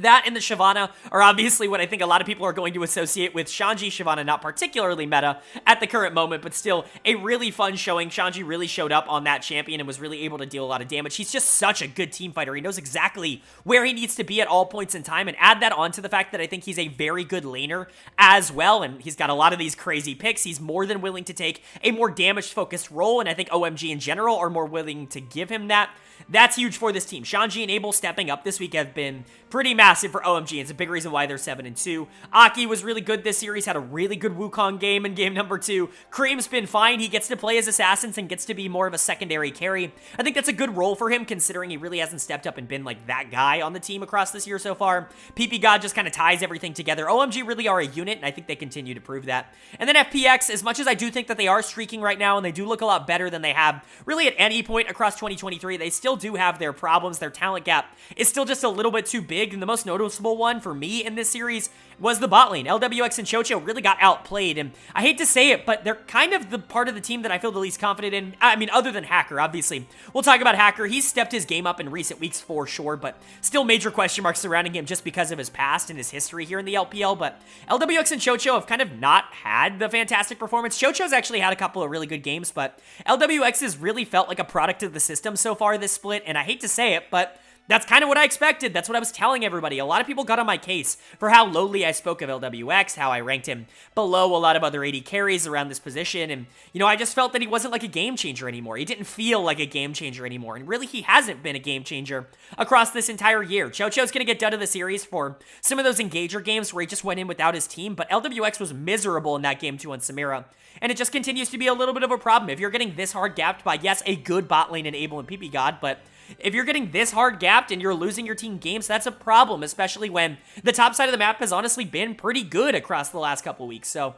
That and the Shyvana are obviously what I think a lot of people are going to associate with Shanji. Shyvana not particularly meta at the current moment, but still a really fun showing. Shanji really showed up on that champion and was really able to deal a lot of damage. He's just such a good team fighter. He knows exactly where he needs to be at all points in time, and add that on to the fact that I think he's a very good laner as well, and he's got a lot of these crazy picks. He's more than willing to take a more damage-focused role, and I think OMG in general are more willing to give him that. That's huge for this team. Shanji and Abel stepping up this week have been pretty massive for OMG. It's a big reason why they're 7-2. Aki was really good this series, had a really good Wukong game in game number 2. Cream's been fine. He gets to play as assassins and gets to be more of a secondary carry. I think that's a good role for him, considering he really hasn't stepped up and been like that guy on the team across this year so far. PP God just kind of ties everything together. OMG really are a unit, and I think they continue to prove that. And then FPX, as much as I do think that they are streaking right now, and they do look a lot better than they have really at any point across 2023, they still do have their problems. Their talent gap is still just a little bit too big, and the most noticeable one for me in this series was the bot lane. LWX and Chocho really got outplayed, and I hate to say it, but they're kind of the part of the team that I feel the least confident in. I mean, other than Hacker, obviously. We'll talk about Hacker. He's stepped his game up in recent weeks for sure, but still major question marks surrounding him just because of his past and his history here in the LPL, but LWX and Chocho have kind of not had the fantastic performance. Chocho's actually had a couple of really good games, but LWX has really felt like a product of the system so far this split, and I hate to say it, but that's kind of what I expected. That's what I was telling everybody. A lot of people got on my case for how lowly I spoke of LWX, how I ranked him below a lot of other AD carries around this position, and, I just felt that he wasn't like a game changer anymore. He didn't feel like a game changer anymore, and really he hasn't been a game changer across this entire year. Chocho's going to get done to the series for some of those engager games where he just went in without his team, but LWX was miserable in that game 2 on Samira, and it just continues to be a little bit of a problem. If you're getting this hard gapped by, yes, a good bot lane in Abel and PP God, but if you're getting this hard gapped and you're losing your team games, that's a problem, especially when the top side of the map has honestly been pretty good across the last couple weeks. So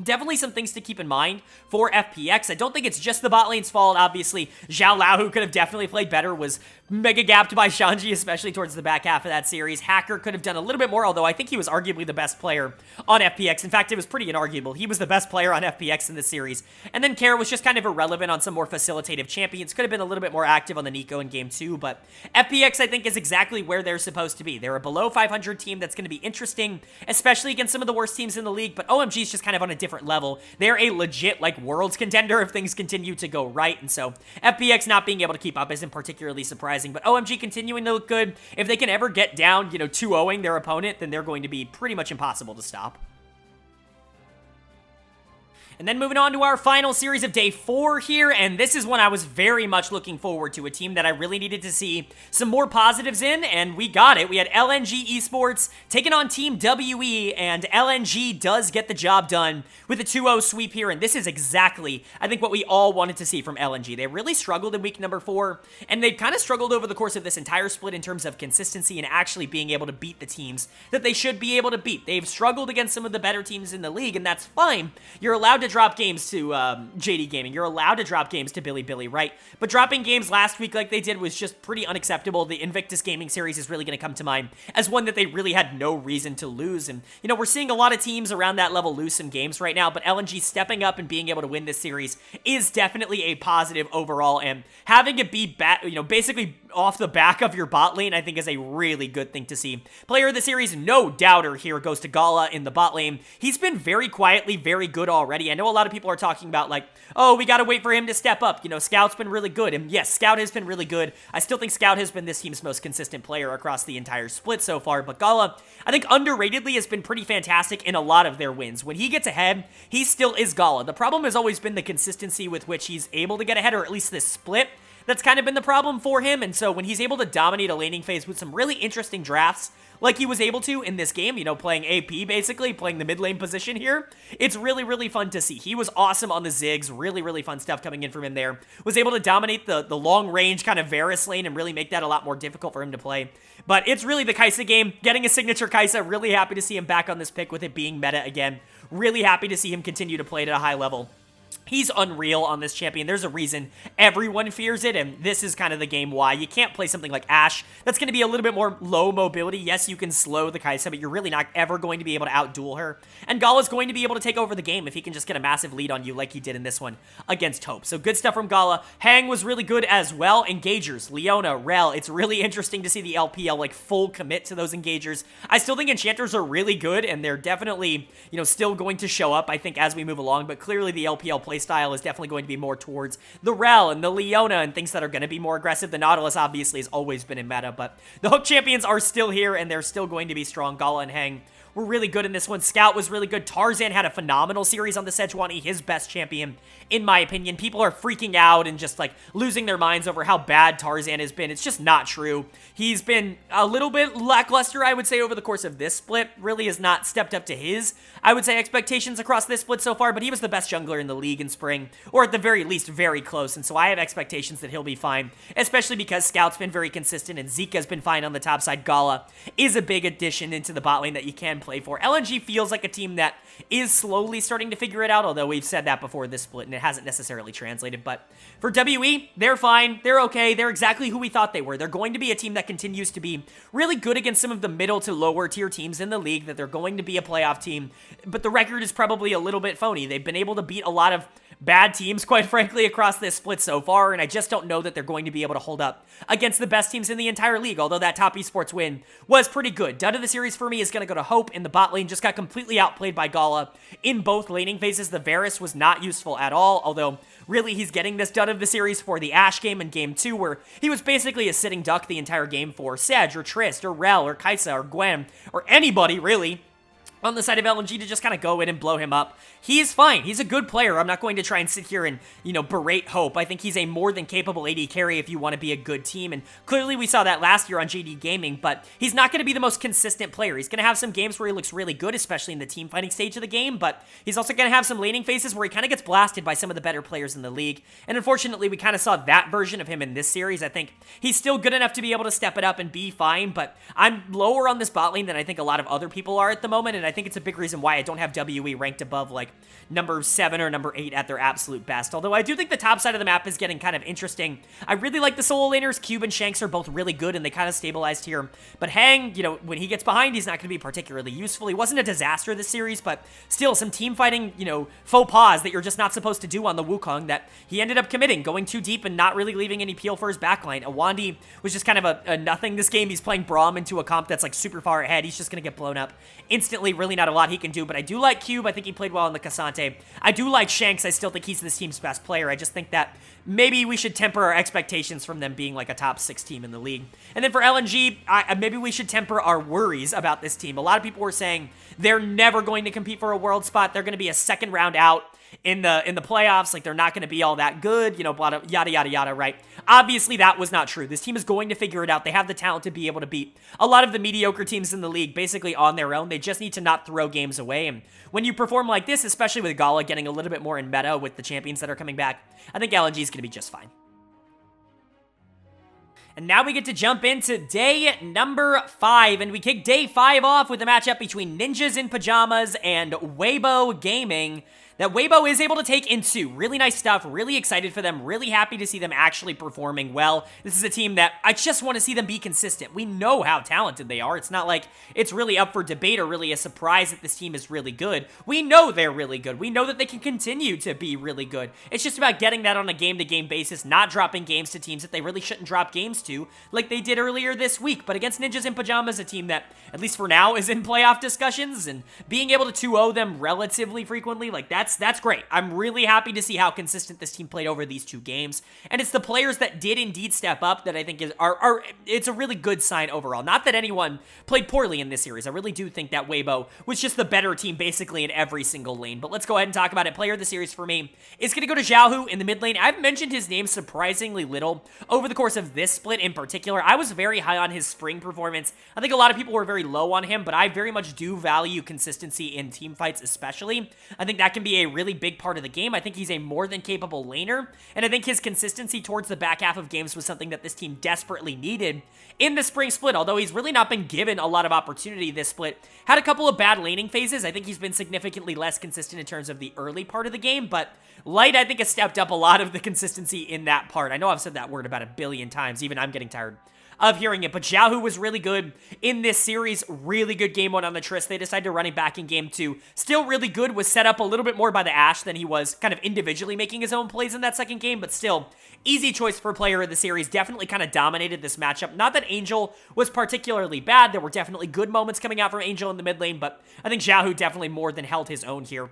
Definitely some things to keep in mind for FPX. I don't think it's just the bot lane's fault. Obviously, Zhao Lao, who could have definitely played better, was mega gapped by Shanji, especially towards the back half of that series. Hacker could have done a little bit more, although I think he was arguably the best player on FPX. In fact, it was pretty inarguable. He was the best player on FPX in this series. And then Kara was just kind of irrelevant on some more facilitative champions. Could have been a little bit more active on the Nico in game 2, but FPX, I think, is exactly where they're supposed to be. They're a below 500 team that's going to be interesting, especially against some of the worst teams in the league, but OMG is just kind of on a different level. They're a legit, like, worlds contender if things continue to go right, and so FPX not being able to keep up isn't particularly surprising, but OMG continuing to look good. If they can ever get down, 2-0ing their opponent, then they're going to be pretty much impossible to stop. And then moving on to our final series of day 4 here, and this is one I was very much looking forward to, a team that I really needed to see some more positives in, and we got it. We had LNG Esports taking on Team WE, and LNG does get the job done with a 2-0 sweep here, and this is exactly, I think, what we all wanted to see from LNG. They really struggled in week number 4, and they've kind of struggled over the course of this entire split in terms of consistency and actually being able to beat the teams that they should be able to beat. They've struggled against some of the better teams in the league, and that's fine. You're allowed to drop games to JD Gaming. You're allowed to drop games to Bilibili, right? But dropping games last week like they did was just pretty unacceptable. The Invictus Gaming series is really going to come to mind as one that they really had no reason to lose. And, we're seeing a lot of teams around that level lose some games right now, but LNG stepping up and being able to win this series is definitely a positive overall. And having it be basically off the back of your bot lane, I think is a really good thing to see. Player of the series, no doubter here, goes to Gala in the bot lane. He's been very quietly very good already. I know a lot of people are talking about, like, oh, we gotta wait for him to step up. Scout's been really good. And yes, Scout has been really good. I still think Scout has been this team's most consistent player across the entire split so far. But Gala, I think underratedly, has been pretty fantastic in a lot of their wins. When he gets ahead, he still is Gala. The problem has always been the consistency with which he's able to get ahead, or at least this split. That's kind of been the problem for him, and so when he's able to dominate a laning phase with some really interesting drafts, like he was able to in this game, playing AP basically, playing the mid lane position here, it's really, really fun to see. He was awesome on the Ziggs, really, really fun stuff coming in from him there. Was able to dominate the long range kind of Varus lane and really make that a lot more difficult for him to play. But it's really the Kai'Sa game, getting a signature Kai'Sa, really happy to see him back on this pick with it being meta again. Really happy to see him continue to play it at a high level. He's unreal on this champion. There's a reason everyone fears it, and this is kind of the game why. You can't play something like Ashe. That's going to be a little bit more low mobility. Yes, you can slow the Kai'Sa, but you're really not ever going to be able to outduel her. And Gala's going to be able to take over the game if he can just get a massive lead on you like he did in this one against Hope. So good stuff from Gala. Hang was really good as well. Engagers, Leona, Rel. It's really interesting to see the LPL like full commit to those Engagers. I still think Enchanters are really good, and they're definitely, still going to show up, I think, as we move along, but clearly the LPL playstyle is definitely going to be more towards the Rel and the Leona and things that are going to be more aggressive. The Nautilus obviously has always been in meta, but the Hook champions are still here and they're still going to be strong. Gala and Hang were really good in this one. Scout was really good. Tarzan had a phenomenal series on the Sejuani, his best champion, in my opinion. People are freaking out and just like losing their minds over how bad Tarzan has been. It's just not true. He's been a little bit lackluster, I would say, over the course of this split. Really has not stepped up to his, I would say, expectations across this split so far, but he was the best jungler in the league in spring, or at the very least, very close, and so I have expectations that he'll be fine, especially because Scout's been very consistent and Zika's been fine on the top side. Gala is a big addition into the bot lane that you can play for. LNG feels like a team that is slowly starting to figure it out, although we've said that before this split and it hasn't necessarily translated. But for WE, they're fine. They're okay. They're exactly who we thought they were. They're going to be a team that continues to be really good against some of the middle to lower tier teams in the league, that they're going to be a playoff team, but the record is probably a little bit phony. They've been able to beat a lot of bad teams, quite frankly, across this split so far, and I just don't know that they're going to be able to hold up against the best teams in the entire league, although that top esports win was pretty good. Dud of the series for me is going to go to Hope in the bot lane. Just got completely outplayed by Gala in both laning phases. The Varus was not useful at all, although really he's getting this dud of the series for the Ashe game in game 2, where he was basically a sitting duck the entire game for Sedge or Trist or Rel or Kai'Sa or Gwen or anybody really on the side of LNG to just kind of go in and blow him up. He is fine. He's a good player. I'm not going to try and sit here and, berate Hope. I think he's a more than capable AD carry if you want to be a good team, and clearly we saw that last year on JD Gaming, but he's not going to be the most consistent player. He's going to have some games where he looks really good, especially in the team fighting stage of the game, but he's also going to have some laning phases where he kind of gets blasted by some of the better players in the league, and unfortunately we kind of saw that version of him in this series. I think he's still good enough to be able to step it up and be fine, but I'm lower on this bot lane than I think a lot of other people are at the moment, and I think it's a big reason why I don't have WE ranked above, like, number 7 or number 8 at their absolute best. Although I do think the top side of the map is getting kind of interesting. I really like the solo laners. Cube and Shanks are both really good, and they kind of stabilized here. But Hang, you know, when he gets behind, he's not going to be particularly useful. He wasn't a disaster this series, but still some team fighting, you know, faux pas that you're just not supposed to do on the Wukong that he ended up committing, going too deep and not really leaving any peel for his backline. Awandi was just kind of a nothing this game. He's playing Braum into a comp that's like super far ahead. He's just going to get blown up instantly. Really not a lot he can do, but I do like Cube. I think he played well in the Cassante. I do like Shanks. I still think he's this team's best player. I just think that maybe we should temper our expectations from them being like a top 6 team in the league. And then for LNG, maybe we should temper our worries about this team. A lot of people were saying they're never going to compete for a world spot. They're going to be a second round out in the playoffs. Like, they're not going to be all that good, you know, yada, yada, yada, right? Obviously, that was not true. This team is going to figure it out. They have the talent to be able to beat a lot of the mediocre teams in the league basically on their own. They just need to not throw games away. And when you perform like this, especially with Gala getting a little bit more in meta with the champions that are coming back, I think LNG is going to be just fine. And now we get to jump into day number 5, and we kick day 5 off with a matchup between Ninjas in Pyjamas and Weibo Gaming that Weibo is able to take into. Really nice stuff, really excited for them, really happy to see them actually performing well. This is a team that I just want to see them be consistent. We know how talented they are. It's not like it's really up for debate or really a surprise that this team is really good. We know they're really good. We know that they can continue to be really good. It's just about getting that on a game-to-game basis, not dropping games to teams that they really shouldn't drop games to, like they did earlier this week. But against Ninjas in Pyjamas, a team that, at least for now, is in playoff discussions, and being able to 2-0 them relatively frequently, like that's great. I'm really happy to see how consistent this team played over these 2 games. And it's the players that did indeed step up that I think it's a really good sign overall. Not that anyone played poorly in this series. I really do think that Weibo was just the better team basically in every single lane. But let's go ahead and talk about it. Player of the series for me is going to go to Xiaohu in the mid lane. I've mentioned his name surprisingly little over the course of this split in particular. I was very high on his spring performance. I think a lot of people were very low on him, but I very much do value consistency in team fights especially. I think that can be a really big part of the game. I think he's a more than capable laner, and I think his consistency towards the back half of games was something that this team desperately needed in the spring split, although he's really not been given a lot of opportunity this split. Had a couple of bad laning phases. I think he's been significantly less consistent in terms of the early part of the game, but Light, I think, has stepped up a lot of the consistency in that part. I know I've said that word about 1 billion times. Even I'm getting tired of hearing it, but Xiaohu was really good in this series. Really good game 1 on the Triss. They decided to run it back in game 2. Still really good, was set up a little bit more by the Ashe than he was kind of individually making his own plays in that second game, but still, easy choice for player of the series. Definitely kind of dominated this matchup. Not that Angel was particularly bad. There were definitely good moments coming out from Angel in the mid lane, but I think Xiaohu definitely more than held his own here.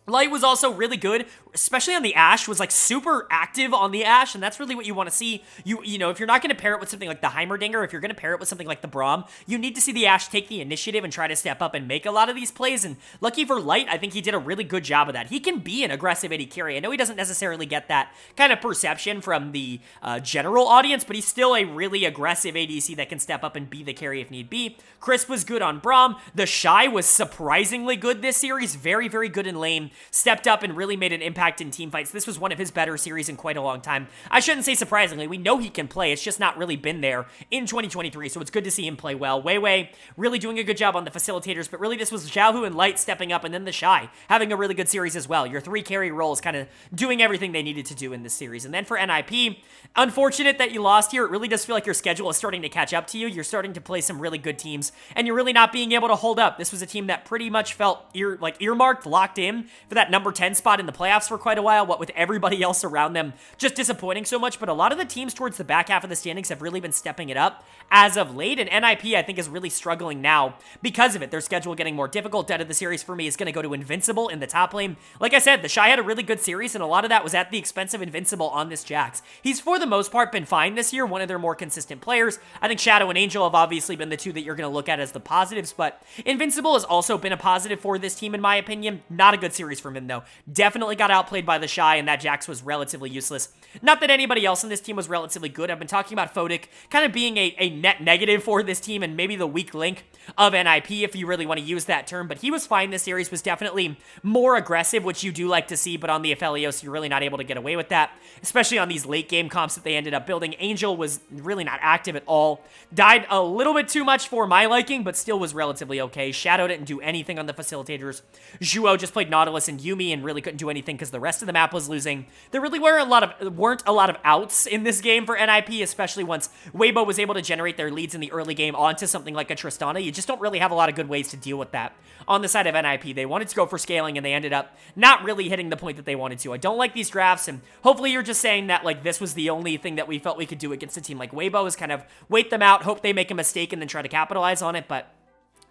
Light was also really good, especially on the Ashe, was like super active on the Ashe, and that's really what you want to see. You know, if you're not going to pair it with something like the Heimerdinger, if you're going to pair it with something like the Braum, you need to see the Ashe take the initiative and try to step up and make a lot of these plays, and lucky for Light, I think he did a really good job of that. He can be an aggressive AD carry. I know he doesn't necessarily get that kind of perception from the general audience, but he's still a really aggressive ADC that can step up and be the carry if need be. Crisp was good on Braum. The Shy was surprisingly good this series. Very, very good in lane. Stepped up and really made an impact in team fights. This was one of his better series in quite a long time. I shouldn't say surprisingly. We know he can play. It's just not really been there in 2023, so it's good to see him play well. Weiwei really doing a good job on the facilitators, but really this was Xiaohu and Light stepping up, and then the Shy having a really good series as well. Your 3 carry roles kind of doing everything they needed to do in this series. And then for NIP, unfortunate that you lost here. It really does feel like your schedule is starting to catch up to you. You're starting to play some really good teams, and you're really not being able to hold up. This was a team that pretty much felt earmarked, locked in for that number 10 spot in the playoffs for quite a while, what with everybody else around them just disappointing so much. But a lot of the teams towards the back half of the standings have really been stepping it up as of late, and NIP I think is really struggling now because of it. Their schedule getting more difficult. Dead of the series for me is going to go to Invincible in the top lane. Like I said, the Shy had a really good series, and a lot of that was at the expense of Invincible on this Jax. He's for the most part been fine this year, one of their more consistent players. I think Shadow and Angel have obviously been the 2 that you're going to look at as the positives, but Invincible has also been a positive for this team in my opinion. Not a good series series from him, though. Definitely got outplayed by the Shy, and that Jax was relatively useless. Not that anybody else on this team was relatively good. I've been talking about Fodic kind of being a net negative for this team and maybe the weak link of NIP, if you really want to use that term, but he was fine this series, was definitely more aggressive, which you do like to see, but on the Aphelios, you're really not able to get away with that, especially on these late game comps that they ended up building. Angel was really not active at all. Died a little bit too much for my liking, but still was relatively okay. Shadow didn't do anything on the facilitators. Zhuo just played Nautilus and Yuumi and really couldn't do anything because the rest of the map was losing. There really weren't a lot of outs in this game for NIP, especially once Weibo was able to generate their leads in the early game onto something like a Tristana. You just don't really have a lot of good ways to deal with that. On the side of NIP, they wanted to go for scaling, and they ended up not really hitting the point that they wanted to. I don't like these drafts, and hopefully you're just saying that, like, this was the only thing that we felt we could do against a team like Weibo, is kind of wait them out, hope they make a mistake, and then try to capitalize on it, but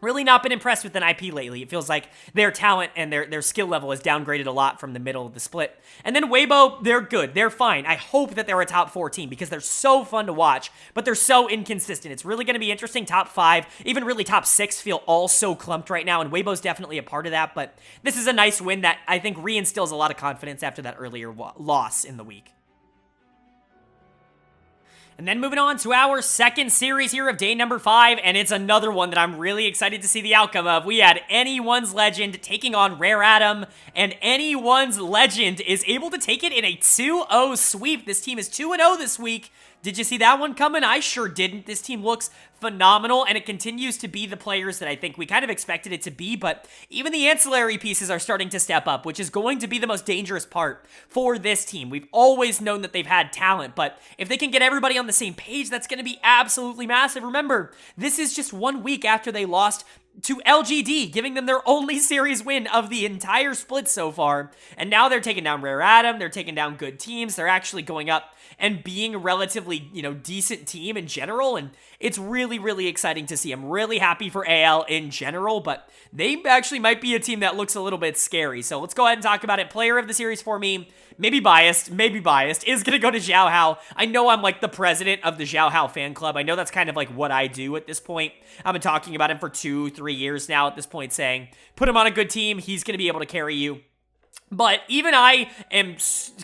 really not been impressed with NIP lately. It feels like their talent and their skill level has downgraded a lot from the middle of the split. And then Weibo, they're good. They're fine. I hope that they're a top 4 team because they're so fun to watch, but they're so inconsistent. It's really going to be interesting. Top 5, even really top 6 feel all so clumped right now, and Weibo's definitely a part of that, but this is a nice win that I think reinstills a lot of confidence after that earlier loss in the week. And then moving on to our second series here of day number 5, and it's another one that I'm really excited to see the outcome of. We had Anyone's Legend taking on Rare Atom, and Anyone's Legend is able to take it in a 2-0 sweep. This team is 2-0 this week. Did you see that one coming? I sure didn't. This team looks phenomenal, and it continues to be the players that I think we kind of expected it to be, but even the ancillary pieces are starting to step up, which is going to be the most dangerous part for this team. We've always known that they've had talent, but if they can get everybody on the same page, that's going to be absolutely massive. Remember, this is just 1 week after they lost to LGD, giving them their only series win of the entire split so far, and now they're taking down Rare Atom, they're taking down good teams, they're actually going up and being a relatively, decent team in general, and it's really, really exciting to see. I'm really happy for AL in general, but they actually might be a team that looks a little bit scary, so let's go ahead and talk about it. Player of the series for me, maybe biased, is going to go to Xiao Hao. I know I'm like the president of the Xiao Hao fan club. I know that's kind of like what I do at this point. I've been talking about him for 2-3 years now at this point, saying, put him on a good team, he's going to be able to carry you. But even I am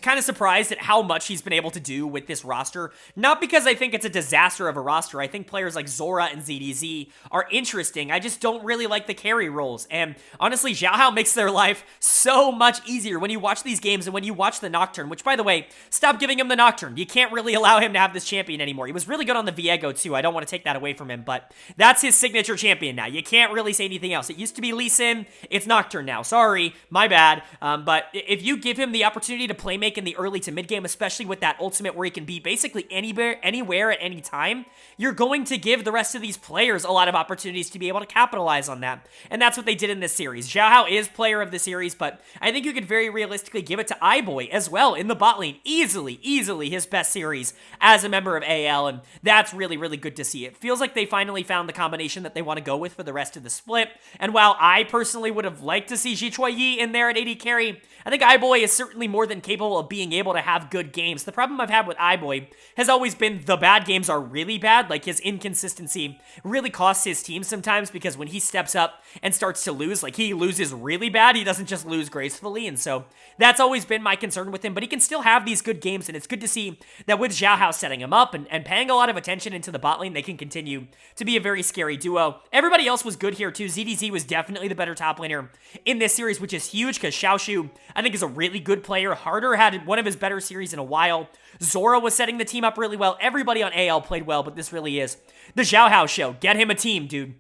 kind of surprised at how much he's been able to do with this roster. Not because I think it's a disaster of a roster. I think players like Zora and ZDZ are interesting. I just don't really like the carry roles. And honestly, Xiao Hao makes their life so much easier when you watch these games and when you watch the Nocturne, which, by the way, stop giving him the Nocturne. You can't really allow him to have this champion anymore. He was really good on the Viego, too. I don't want to take that away from him, but that's his signature champion now. You can't really say anything else. It used to be Lee Sin. It's Nocturne now. Sorry, my bad. But if you give him the opportunity to play make in the early to mid game, especially with that ultimate where he can be basically anywhere at any time, you're going to give the rest of these players a lot of opportunities to be able to capitalize on that. And that's what they did in this series. Xiao Hao is player of the series, but I think you could very realistically give it to iBoy as well in the bot lane. Easily his best series as a member of AL, and that's really, really good to see. It feels like they finally found the combination that they want to go with for the rest of the split. And while I personally would have liked to see Zhichuan Yi in there at AD carry, I think iBoy is certainly more than capable of being able to have good games. The problem I've had with iBoy has always been the bad games are really bad. Like, his inconsistency really costs his team sometimes, because when he steps up and starts to lose, like, he loses really bad. He doesn't just lose gracefully, and so that's always been my concern with him, but he can still have these good games, and it's good to see that with Xiao Hao setting him up and paying a lot of attention into the bot lane, they can continue to be a very scary duo. Everybody else was good here, too. ZDZ was definitely the better top laner in this series, which is huge, because Xiaoshu, I think, is a really good player. Harder had one of his better series in a while. Zora was setting the team up really well. Everybody on AL played well, but this really is the Xiao Hao show. Get him a team, dude.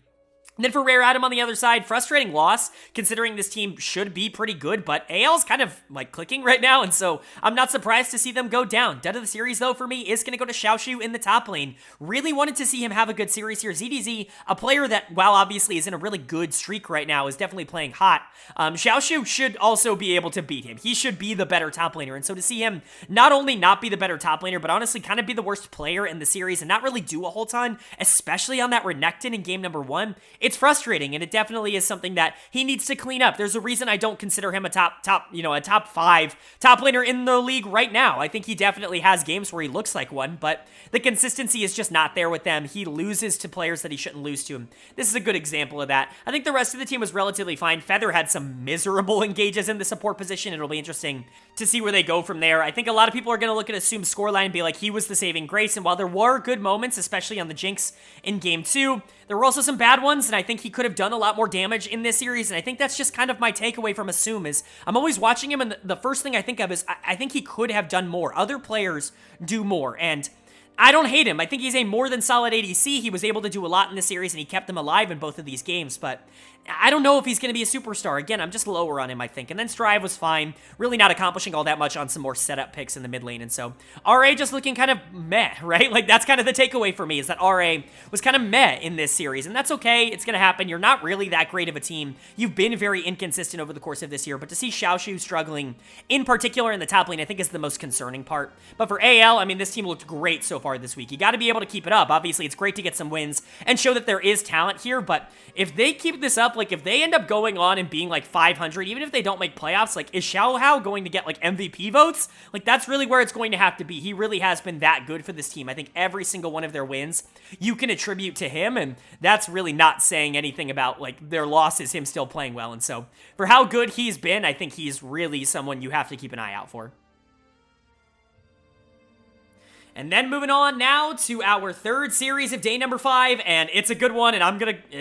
And then for Rare Atom on the other side, frustrating loss, considering this team should be pretty good, but AL's kind of, like, clicking right now, and so I'm not surprised to see them go down. Dead of the series, though, for me, is going to go to Xiaoshu in the top lane. Really wanted to see him have a good series here. ZDZ, a player that, while obviously is in a really good streak right now, is definitely playing hot. Xiaoshu should also be able to beat him. He should be the better top laner, and so to see him not only not be the better top laner, but honestly kind of be the worst player in the series and not really do a whole ton, especially on that Renekton in game number 1, it's frustrating, and it definitely is something that he needs to clean up. There's a reason I don't consider him a top 5 top laner in the league right now. I think he definitely has games where he looks like one, but the consistency is just not there with them. He loses to players that he shouldn't lose to. This is a good example of that. I think the rest of the team was relatively fine. Feather had some miserable engages in the support position. It'll be interesting to see where they go from there. I think a lot of people are going to look at Assumed scoreline and be like, he was the saving grace, and while there were good moments, especially on the Jinx in Game 2, there were also some bad ones, and I think he could have done a lot more damage in this series, and I think that's just kind of my takeaway from Assume is I'm always watching him, and the first thing I think of is I think he could have done more. Other players do more, and I don't hate him. I think he's a more than solid ADC. He was able to do a lot in this series, and he kept them alive in both of these games, but I don't know if he's going to be a superstar. Again, I'm just lower on him, I think. And then Strive was fine, really not accomplishing all that much on some more setup picks in the mid lane. And so RA just looking kind of meh, right? Like, that's kind of the takeaway for me, is that RA was kind of meh in this series. And that's okay. It's going to happen. You're not really that great of a team. You've been very inconsistent over the course of this year. But to see Xiaoshu struggling, in particular in the top lane, I think is the most concerning part. But for AL, I mean, this team looked great so far this week. You got to be able to keep it up. Obviously, it's great to get some wins and show that there is talent here. But if they keep this up, like, if they end up going on and being like 500, even if they don't make playoffs, like, is Xiao Hao going to get like MVP votes? Like, that's really where it's going to have to be. He really has been that good for this team. I think every single one of their wins you can attribute to him, and that's really not saying anything about like their losses, him still playing well. And so for how good he's been, I think he's really someone you have to keep an eye out for. And then moving on now to our third series of day number 5, and it's a good one, and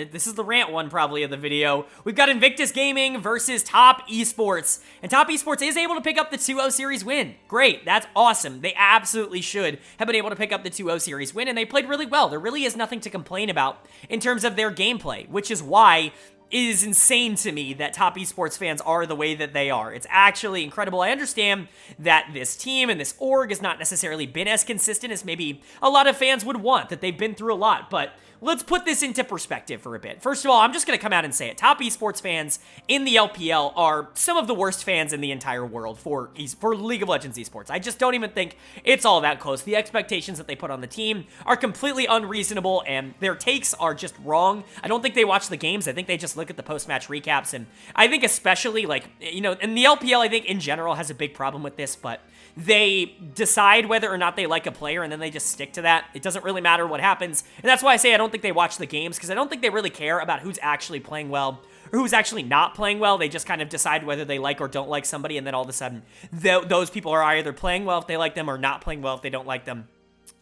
this is the rant one probably of the video. We've got Invictus Gaming versus Top Esports, and Top Esports is able to pick up the 2-0 series win. Great, that's awesome. They absolutely should have been able to pick up the 2-0 series win, and they played really well. There really is nothing to complain about in terms of their gameplay, which is why it is insane to me that Top Esports fans are the way that they are. It's actually incredible. I understand that this team and this org has not necessarily been as consistent as maybe a lot of fans would want, that they've been through a lot, but let's put this into perspective for a bit. First of all, I'm just going to come out and say it. Top Esports fans in the LPL are some of the worst fans in the entire world for League of Legends Esports. I just don't even think it's all that close. The expectations that they put on the team are completely unreasonable, and their takes are just wrong. I don't think they watch the games. I think they just look at the post-match recaps, and I think especially, like, you know, and the LPL, I think, in general, has a big problem with this, but they decide whether or not they like a player, and then they just stick to that. It doesn't really matter what happens, and that's why I say I don't think they watch the games, because I don't think they really care about who's actually playing well or who's actually not playing well. They just kind of decide whether they like or don't like somebody, and then all of a sudden, those people are either playing well if they like them or not playing well if they don't like them.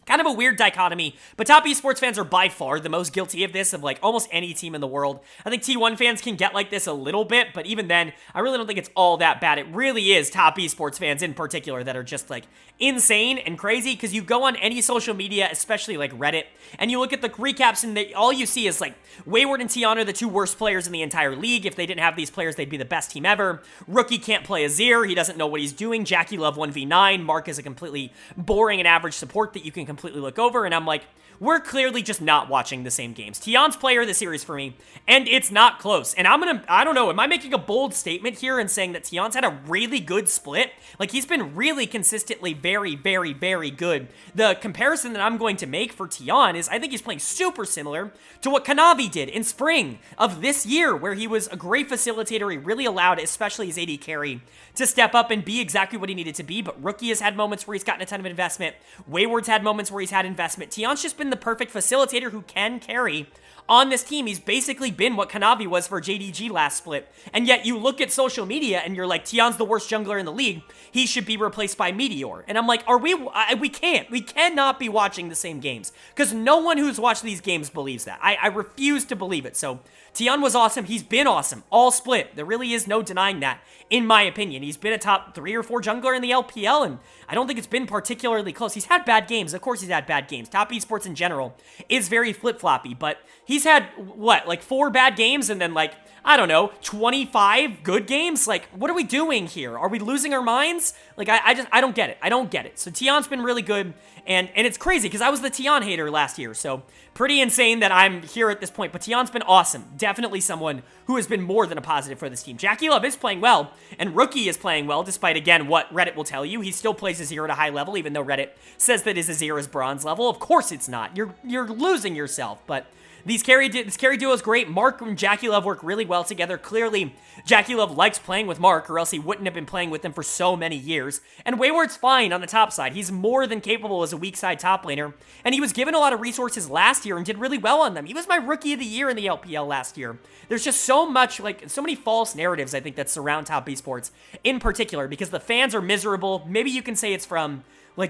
Kind of a weird dichotomy, but Top Esports fans are by far the most guilty of this of like almost any team in the world. I think T1 fans can get like this a little bit, but even then, I really don't think it's all that bad. It really is Top Esports fans in particular that are just like insane and crazy, because you go on any social media, especially like Reddit, and you look at the recaps, and all you see is like Wayward and Tian are the two worst players in the entire league. If they didn't have these players, they'd be the best team ever. Rookie can't play Azir. He doesn't know what he's doing. Jackie Love 1v9. Mark is a completely boring and average support that you can completely look over, and I'm like, we're clearly just not watching the same games. Tian's player of the series for me, and it's not close. And I don't know, am I making a bold statement here and saying that Tian's had a really good split? Like, he's been really consistently very, very, very good. The comparison that I'm going to make for Tian is I think he's playing super similar to what Kanavi did in spring of this year, where he was a great facilitator. He really allowed, especially his AD carry, to step up and be exactly what he needed to be. But Rookie has had moments where he's gotten a ton of investment. Wayward's had moments where he's had investment. Tian's just been the perfect facilitator who can carry on this team. He's basically been what Kanavi was for JDG last split. And yet you look at social media and you're like, Tian's the worst jungler in the league. He should be replaced by Meteor. And I'm like, we cannot be watching the same games, because no one who's watched these games believes that. I refuse to believe it. So Tian was awesome. He's been awesome all split. There really is no denying that, in my opinion. He's been a top 3 or 4 jungler in the LPL, and I don't think it's been particularly close. He's had bad games. Of course he's had bad games. Top Esports in general is very flip-floppy, but he's had, what, like 4 bad games and then like, I don't know, 25 good games? Like, what are we doing here? Are we losing our minds? Like, I don't get it. I don't get it. So Tian's been really good, and it's crazy, because I was the Tian hater last year, so pretty insane that I'm here at this point. But Tian's been awesome. Definitely someone who has been more than a positive for this team. Jackie Love is playing well, and Rookie is playing well, despite, again, what Reddit will tell you. He still plays Azir at a high level, even though Reddit says that his Azir is bronze level. Of course it's not. You're losing yourself, but this carry duo is great. Mark and Jackie Love work really well together. Clearly, Jackie Love likes playing with Mark, or else he wouldn't have been playing with him for so many years. And Wayward's fine on the top side. He's more than capable as a weak side top laner, and he was given a lot of resources last year and did really well on them. He was my Rookie of the Year in the LPL last year. There's just so much, so many false narratives, I think, that surround top esports in particular, because the fans are miserable. Maybe you can say it's from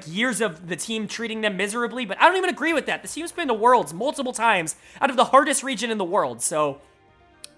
years of the team treating them miserably, but I don't even agree with that. The team's been to Worlds multiple times out of the hardest region in the world, so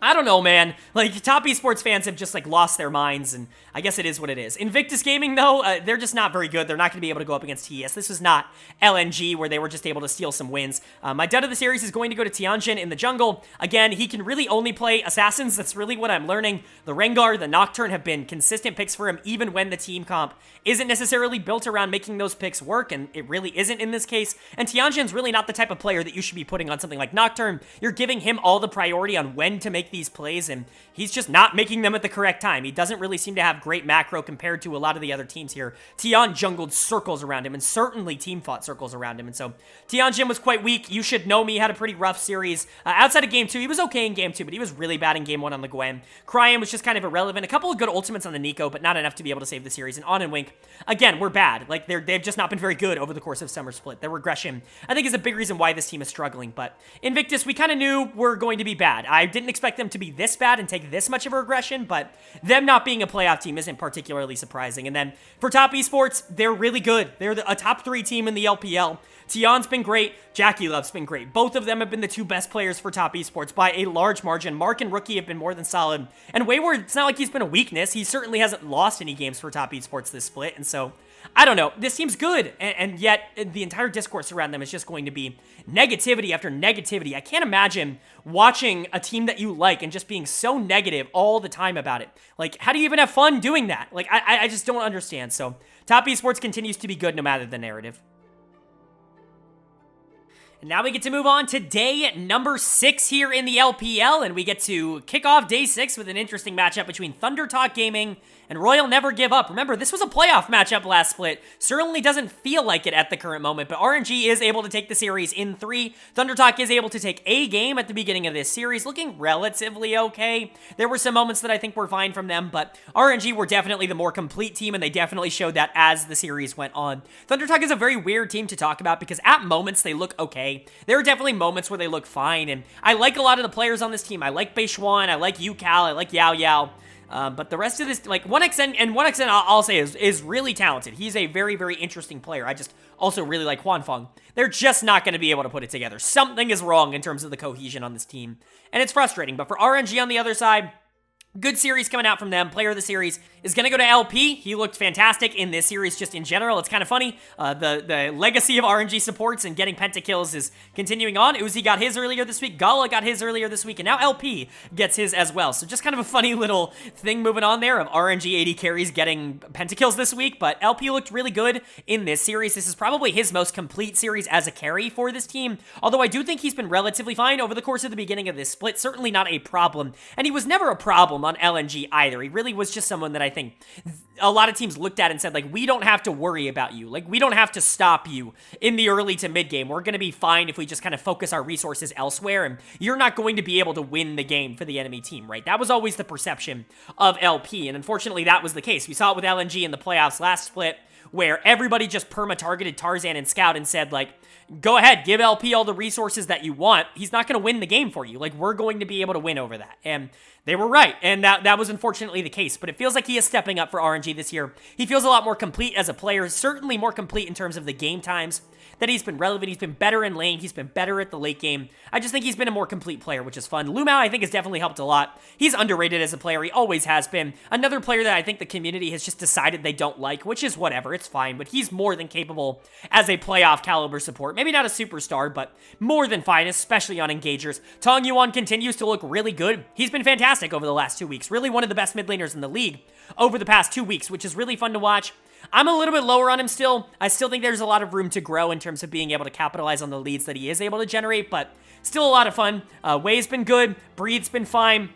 I don't know, man. Top esports fans have just, lost their minds, and I guess it is what it is. Invictus Gaming, though, they're just not very good. They're not going to be able to go up against TES. This was not LNG, where they were just able to steal some wins. My dud of the series is going to go to Tianjin in the jungle. Again, he can really only play assassins. That's really what I'm learning. The Rengar, the Nocturne have been consistent picks for him, even when the team comp isn't necessarily built around making those picks work, and it really isn't in this case. And Tianjin's really not the type of player that you should be putting on something like Nocturne. You're giving him all the priority on when to make these plays, and he's just not making them at the correct time. He doesn't really seem to have great macro compared to a lot of the other teams here. Tian jungled circles around him, and certainly team fought circles around him, and so Tianjin was quite weak. You should know me, he had a pretty rough series. Outside of Game 2, he was okay in Game 2, but he was really bad in Game 1 on the Gwen. Cryon was just kind of irrelevant. A couple of good ultimates on the Nico, but not enough to be able to save the series. And On and Wink, again, we're bad. They've just not been very good over the course of Summer Split. Their regression, I think, is a big reason why this team is struggling. But Invictus, we kind of knew were going to be bad. I didn't expect them to be this bad and take this much of a regression, but them not being a playoff team isn't particularly surprising. And then for top esports, they're really good. They're a top 3 team in the LPL. Tian's been great. Jackie Love's been great. Both of them have been the 2 best players for top esports by a large margin. Mark and Rookie have been more than solid. And Wayward, it's not like he's been a weakness. He certainly hasn't lost any games for top esports this split. And so, I don't know. This team's good. And yet, the entire discourse around them is just going to be negativity after negativity. I can't imagine watching a team that you like and just being so negative all the time about it. How do you even have fun doing that? I just don't understand. So, top esports continues to be good no matter the narrative. And now we get to move on to day number 6 here in the LPL, and we get to kick off day 6 with an interesting matchup between ThunderTalk Gaming and Royal Never Give Up. Remember, this was a playoff matchup last split. Certainly doesn't feel like it at the current moment, but RNG is able to take the series in 3. ThunderTalk is able to take a game at the beginning of this series, looking relatively okay. There were some moments that I think were fine from them, but RNG were definitely the more complete team, and they definitely showed that as the series went on. ThunderTalk is a very weird team to talk about because at moments they look okay. There are definitely moments where they look fine, and I like a lot of the players on this team. I like Beishuan, I like Yucal, I like Yao Yao. But the rest of this, 1xN, and 1xN, I'll say, is really talented. He's a very, very interesting player. I just also really like Huanfeng. They're just not going to be able to put it together. Something is wrong in terms of the cohesion on this team, and it's frustrating. But for RNG on the other side, good series coming out from them. Player of the series is going to go to LP. He looked fantastic in this series just in general. It's kind of funny. The legacy of RNG supports and getting pentakills is continuing on. Uzi got his earlier this week. Gala got his earlier this week. And now LP gets his as well. So just kind of a funny little thing moving on there of RNG AD carries getting pentakills this week. But LP looked really good in this series. This is probably his most complete series as a carry for this team. Although I do think he's been relatively fine over the course of the beginning of this split. Certainly not a problem. And he was never a problem on LNG either. He really was just someone that I think a lot of teams looked at and said, we don't have to worry about you. We don't have to stop you in the early to mid game. We're going to be fine if we just kind of focus our resources elsewhere, and you're not going to be able to win the game for the enemy team, right? That was always the perception of LP, and unfortunately that was the case. We saw it with LNG in the playoffs last split, where everybody just perma-targeted Tarzan and Scout and said, go ahead, give LP all the resources that you want. He's not going to win the game for you. We're going to be able to win over that. And they were right, and that was unfortunately the case. But it feels like he is stepping up for RNG this year. He feels a lot more complete as a player, certainly more complete in terms of the game times that he's been relevant. He's been better in lane. He's been better at the late game. I just think he's been a more complete player, which is fun. Lumao, I think, has definitely helped a lot. He's underrated as a player. He always has been. Another player that I think the community has just decided they don't like, which is whatever. It's fine, but he's more than capable as a playoff caliber support. Maybe not a superstar, but more than fine, especially on engagers. Tong Yuan continues to look really good. He's been fantastic over the last 2 weeks. Really one of the best mid laners in the league over the past 2 weeks, which is really fun to watch. I'm a little bit lower on him still. I still think there's a lot of room to grow in terms of being able to capitalize on the leads that he is able to generate, but still a lot of fun. Wei's been good. Breethe's been fine.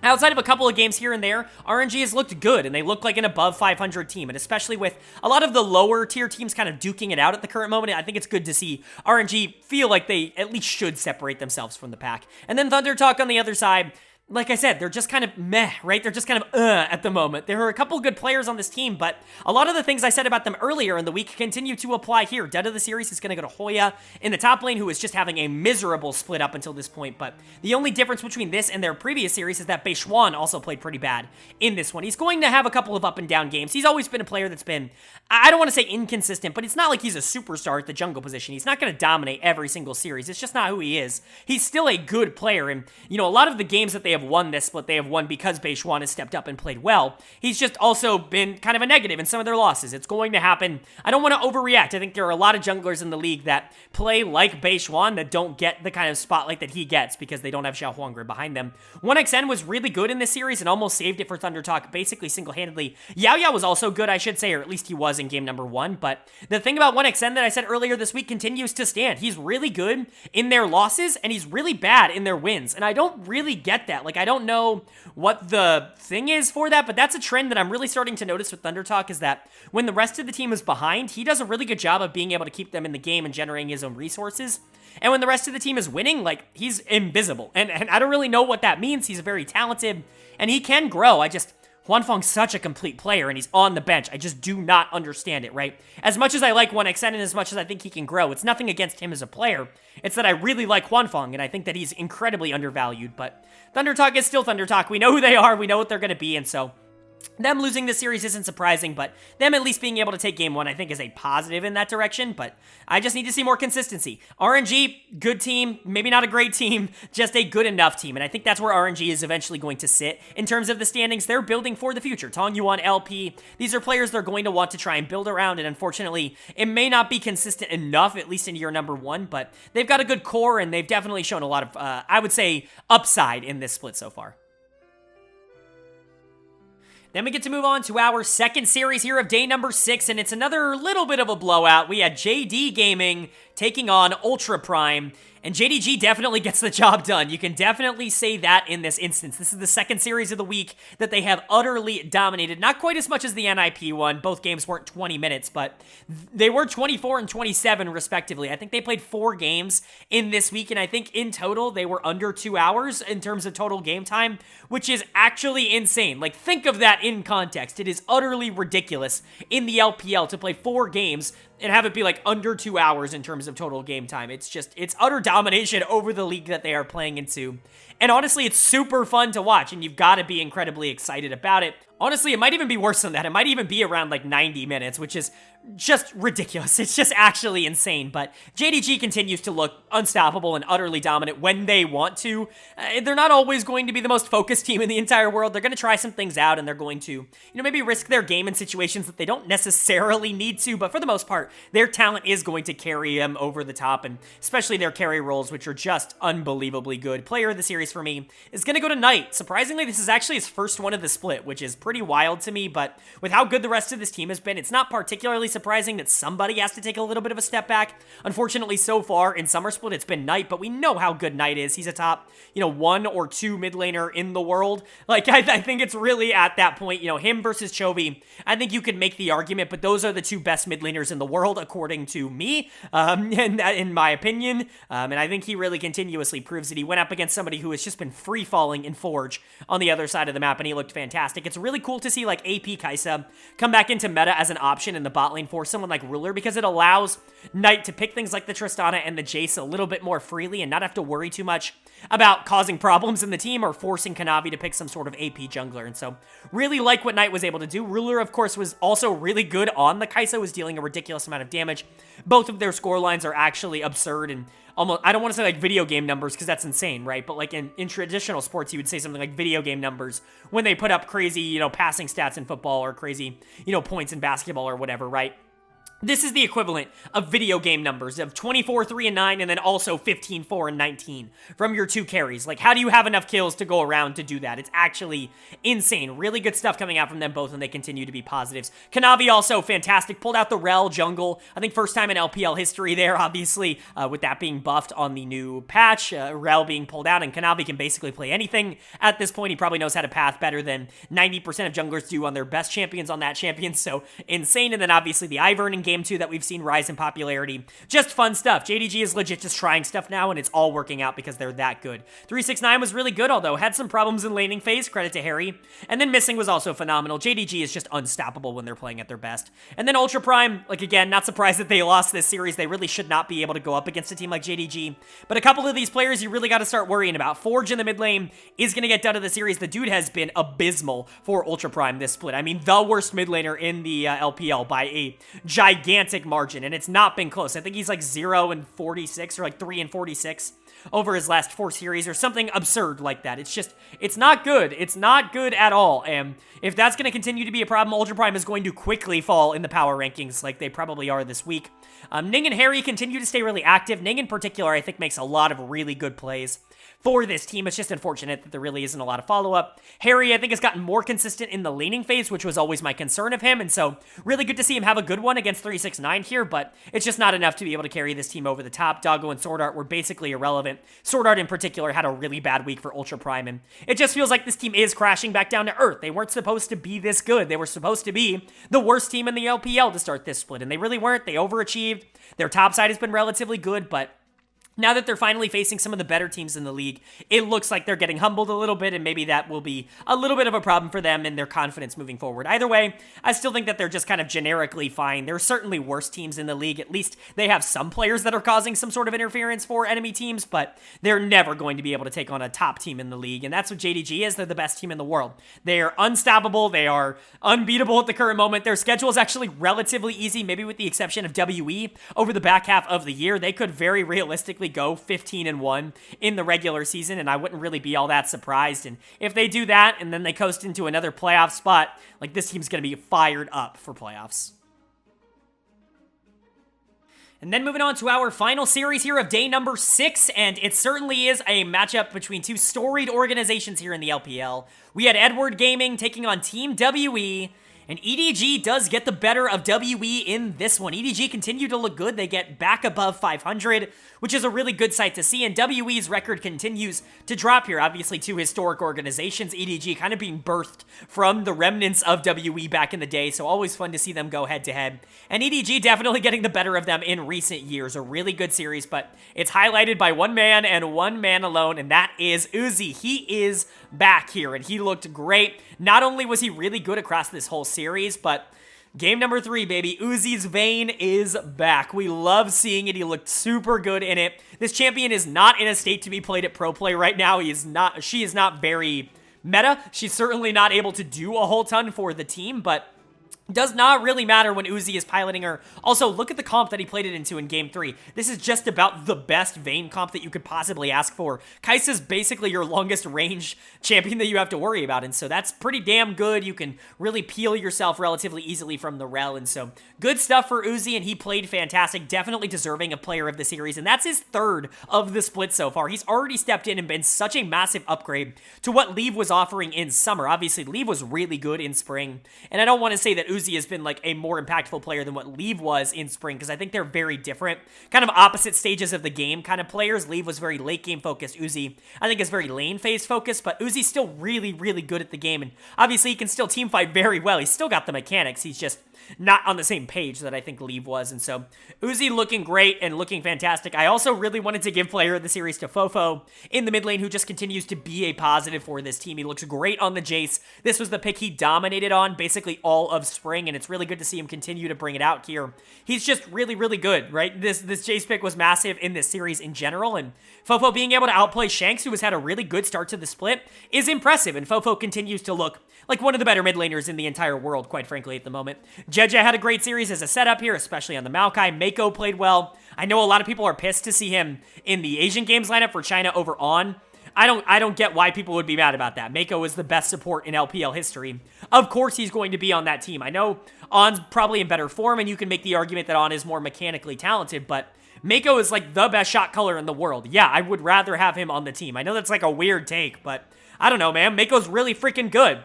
Outside of a couple of games here and there, RNG has looked good, and they look like an above 500 team, and especially with a lot of the lower tier teams kind of duking it out at the current moment, I think it's good to see RNG feel like they at least should separate themselves from the pack. And then ThunderTalk on the other side, like I said, they're just kind of meh, right? They're just kind of at the moment. There are a couple good players on this team, but a lot of the things I said about them earlier in the week continue to apply here. Dead of the series is going to go to Hoya in the top lane, who is just having a miserable split up until this point, but the only difference between this and their previous series is that Beishwan also played pretty bad in this one. He's going to have a couple of up and down games. He's always been a player that's been, I don't want to say inconsistent, but it's not like he's a superstar at the jungle position. He's not going to dominate every single series. It's just not who he is. He's still a good player, and, you know, a lot of the games that they have won this split, they have won because Beishwan has stepped up and played well. He's just also been kind of a negative in some of their losses. It's going to happen. I don't want to overreact. I think there are a lot of junglers in the league that play like Beishwan that don't get the kind of spotlight that he gets because they don't have Xiao Huangre behind them. 1xN was really good in this series and almost saved it for ThunderTalk basically single-handedly. Yao Yao was also good, I should say, or at least he was in game number 1, but the thing about 1xN that I said earlier this week continues to stand. He's really good in their losses, and he's really bad in their wins, and I don't really get that. Like, I don't know what the thing is for that, but that's a trend that I'm really starting to notice with ThunderTalk, is that when the rest of the team is behind, he does a really good job of being able to keep them in the game and generating his own resources. And when the rest of the team is winning, like, he's invisible. And I don't really know what that means. He's very talented, and he can grow. Huanfeng's such a complete player, and he's on the bench. I just do not understand it, right? As much as I like 1xN and as much as I think he can grow, it's nothing against him as a player. It's that I really like Huanfeng, and I think that he's incredibly undervalued. But ThunderTalk is still ThunderTalk. We know who they are. We know what they're going to be, and so them losing this series isn't surprising, but them at least being able to take game 1, I think, is a positive in that direction, but I just need to see more consistency. RNG, good team, maybe not a great team, just a good enough team, and I think that's where RNG is eventually going to sit in terms of the standings. They're building for the future. Tong Yuan, LP, these are players they're going to want to try and build around, and unfortunately, it may not be consistent enough, at least in year number 1, but they've got a good core, and they've definitely shown a lot of, I would say, upside in this split so far. Then we get to move on to our second series here of day number 6, and it's another little bit of a blowout. We had JD Gaming taking on Ultra Prime, and JDG definitely gets the job done. You can definitely say that in this instance. This is the second series of the week that they have utterly dominated. Not quite as much as the NIP one. Both games weren't 20 minutes, but they were 24 and 27 respectively. I think they played 4 games in this week, and I think in total they were under 2 hours in terms of total game time, which is actually insane. Like, think of that in context. It is utterly ridiculous in the LPL to play 4 games and have it be like under 2 hours in terms of total game time. It's utter domination over the league that they are playing into. And honestly, it's super fun to watch, and you've got to be incredibly excited about it. Honestly, it might even be worse than that. It might even be around like 90 minutes, which is just ridiculous. It's just actually insane. But JDG continues to look unstoppable and utterly dominant when they want to. They're not always going to be the most focused team in the entire world. They're going to try some things out, and they're going to, maybe risk their game in situations that they don't necessarily need to. But for the most part, their talent is going to carry them over the top, and especially their carry roles, which are just unbelievably good. Player of the series for me is going to go to Knight. Surprisingly, this is actually his first one of the split, which is pretty wild to me, but with how good the rest of this team has been, it's not particularly surprising that somebody has to take a little bit of a step back. Unfortunately, so far in Summer Split, it's been Knight, but we know how good Knight is. He's a top, 1 or 2 mid laner in the world. Like, I think it's really at that point, him versus Chovy, I think you could make the argument, but those are the 2 best mid laners in the world, according to me, and in my opinion, and I think he really continuously proves it. He went up against somebody who has just been free-falling in Forge on the other side of the map, and he looked fantastic. It's really cool to see, like, AP Kai'Sa come back into meta as an option in the bot lane for someone like Ruler, because it allows Knight to pick things like the Tristana and the Jace a little bit more freely and not have to worry too much about causing problems in the team or forcing Kanavi to pick some sort of AP jungler. And so really like what Knight was able to do. Ruler, of course, was also really good on the Kai'Sa, was dealing a ridiculous amount of damage. Both of their score lines are actually absurd and almost, I don't want to say like video game numbers because that's insane, right? But like in traditional sports, you would say something like video game numbers when they put up crazy, passing stats in football or crazy, points in basketball or whatever, right? This is the equivalent of video game numbers of 24, 3, and 9, and then also 15, 4, and 19 from your 2 carries. Like, how do you have enough kills to go around to do that? It's actually insane. Really good stuff coming out from them both, and they continue to be positives. Kanavi also fantastic. Pulled out the Rel jungle. I think first time in LPL history there, obviously, with that being buffed on the new patch. Rel being pulled out, and Kanavi can basically play anything at this point. He probably knows how to path better than 90% of junglers do on their best champions on that champion, so insane. And then obviously the Ivern in Game 2 that we've seen rise in popularity. Just fun stuff. JDG is legit just trying stuff now, and it's all working out because they're that good. 369 was really good, although had some problems in laning phase, credit to Harry. And then missing was also phenomenal. JDG is just unstoppable when they're playing at their best. And then Ultra Prime, like again, not surprised that they lost this series. They really should not be able to go up against a team like JDG. But a couple of these players you really got to start worrying about. Forge in the mid lane is going to get done of the series. The dude has been abysmal for Ultra Prime this split. I mean, the worst mid laner in the LPL by a gigantic margin, and it's not been close. I think he's like 0-46 or like 3-46 over his last 4 series or something absurd like that. It's just, it's not good. It's not good at all, and if that's going to continue to be a problem, Ultra Prime is going to quickly fall in the power rankings like they probably are this week. Ning and Harry continue to stay really active. Ning in particular, I think, makes a lot of really good plays for this team. It's just unfortunate that there really isn't a lot of follow-up. Harry, I think, has gotten more consistent in the laning phase, which was always my concern of him, and so really good to see him have a good one against 369 here, but it's just not enough to be able to carry this team over the top. Doggo and Sword Art were basically irrelevant. Sword Art in particular had a really bad week for Ultra Prime, and it just feels like this team is crashing back down to earth. They weren't supposed to be this good. They were supposed to be the worst team in the LPL to start this split, and they really weren't. They overachieved. Their top side has been relatively good, but now that they're finally facing some of the better teams in the league, it looks like they're getting humbled a little bit, and maybe that will be a little bit of a problem for them and their confidence moving forward. Either way, I still think that they're just kind of generically fine. There are certainly worse teams in the league. At least they have some players that are causing some sort of interference for enemy teams, but they're never going to be able to take on a top team in the league, and that's what JDG is. They're the best team in the world. They're unstoppable. They are unbeatable at the current moment. Their schedule is actually relatively easy, maybe with the exception of WE. Over the back half of the year, they could very realistically go 15-1 in the regular season, and I wouldn't really be all that surprised. And if they do that and then they coast into another playoff spot, like, this team's going to be fired up for playoffs. And then moving on to our final series here of day number 6, and it certainly is a matchup between 2 storied organizations here in the LPL. We had Edward Gaming taking on Team WE, and EDG does get the better of WE in this one. EDG continue to look good. They get back above 500, which is a really good sight to see, and WE's record continues to drop here. Obviously, 2 historic organizations, EDG kind of being birthed from the remnants of WE back in the day, so always fun to see them go head-to-head. And EDG definitely getting the better of them in recent years. A really good series, but it's highlighted by one man and one man alone, and that is Uzi. He is back here, and he looked great. Not only was he really good across this whole series, but game number 3, baby. Uzi's vein is back. We love seeing it. He looked super good in it. This champion is not in a state to be played at pro play right now. She is not very meta. She's certainly not able to do a whole ton for the team, but does not really matter when Uzi is piloting her. Also, look at the comp that he played it into in Game 3. This is just about the best Vayne comp that you could possibly ask for. Kai'Sa's basically your longest range champion that you have to worry about, and so that's pretty damn good. You can really peel yourself relatively easily from the rel, and so good stuff for Uzi, and he played fantastic. Definitely deserving of player of the series, and that's his 3rd of the split so far. He's already stepped in and been such a massive upgrade to what Leave was offering in summer. Obviously, Leave was really good in spring, and I don't want to say that Uzi has been like a more impactful player than what Leave was in spring, because I think they're very different, kind of opposite stages of the game kind of players. Leave was very late game focused. Uzi, I think, is very lane phase focused, but Uzi's still really, really good at the game, and obviously he can still team fight very well. He's still got the mechanics. He's just not on the same page that I think Leave was, and so Uzi looking great and looking fantastic. I also really wanted to give player of the series to Fofo in the mid lane, who just continues to be a positive for this team. He looks great on the Jace. This was the pick he dominated on basically all of spring, and it's really good to see him continue to bring it out here. He's just really, really good, right? This Jace pick was massive in this series in general, and Fofo being able to outplay Shanks, who has had a really good start to the split, is impressive, and Fofo continues to look like one of the better mid laners in the entire world, quite frankly, at the moment. Jeja had a great series as a setup here, especially on the Maokai. Mako played well. I know a lot of people are pissed to see him in the Asian Games lineup for China over on I don't get why people would be mad about that. Mako is the best support in LPL history. Of course he's going to be on that team. I know On's probably in better form, and you can make the argument that On is more mechanically talented, but Mako is like the best shot caller in the world. Yeah, I would rather have him on the team. I know that's like a weird take, but I don't know, man. Mako's really freaking good.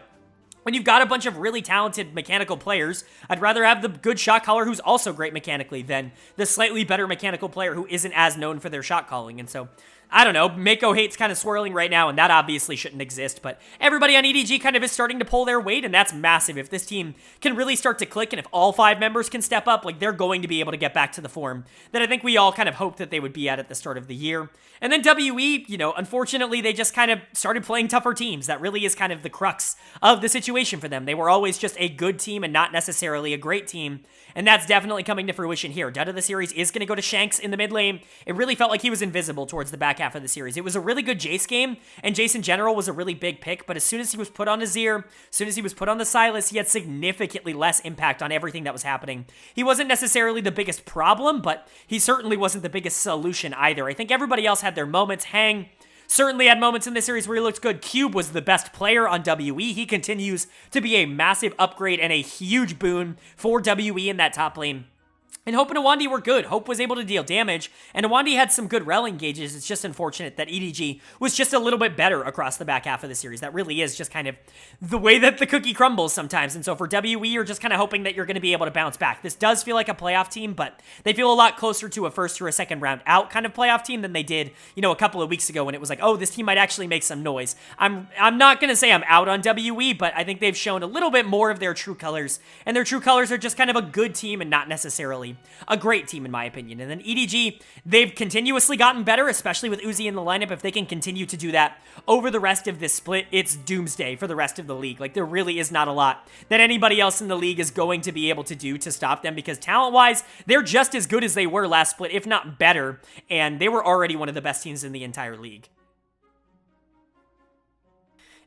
When you've got a bunch of really talented mechanical players, I'd rather have the good shot caller who's also great mechanically than the slightly better mechanical player who isn't as known for their shot calling. And so, I don't know, Mako hate's kind of swirling right now, and that obviously shouldn't exist, but everybody on EDG kind of is starting to pull their weight, and that's massive. If this team can really start to click, and if all 5 members can step up, like, they're going to be able to get back to the form that I think we all kind of hoped that they would be at the start of the year. And then WE, you know, unfortunately, they just kind of started playing tougher teams. That really is kind of the crux of the situation for them. They were always just a good team and not necessarily a great team, and that's definitely coming to fruition here. Dud of the series is going to go to Shanks in the mid lane. It really felt like he was invisible towards the back half of the series. It was a really good Jace game, and Jace in general was a really big pick, but as soon as he was put on Azir, as soon as he was put on the Sylas, he had significantly less impact on everything that was happening. He wasn't necessarily the biggest problem, but he certainly wasn't the biggest solution either. I think everybody else had their moments. Hang certainly had moments in this series where he looked good. Cube was the best player on WE. He continues to be a massive upgrade and a huge boon for WE in that top lane. And Hope and Awandi were good. Hope was able to deal damage, and Awandi had some good rel engages. It's just unfortunate that EDG was just a little bit better across the back half of the series. That really is just kind of the way that the cookie crumbles sometimes. And so for WE, you're just kind of hoping that you're going to be able to bounce back. This does feel like a playoff team, but they feel a lot closer to a first or a second round out kind of playoff team than they did, you know, a couple of weeks ago when it was like, oh, this team might actually make some noise. I'm not going to say I'm out on WE, but I think they've shown a little bit more of their true colors, and their true colors are just kind of a good team and not necessarily a great team in my opinion. And then EDG, they've continuously gotten better, especially with Uzi in the lineup. If they can continue to do that over the rest of this split, it's doomsday for the rest of the league. Like, there really is not a lot that anybody else in the league is going to be able to do to stop them, because talent-wise, they're just as good as they were last split, if not better, and they were already one of the best teams in the entire league.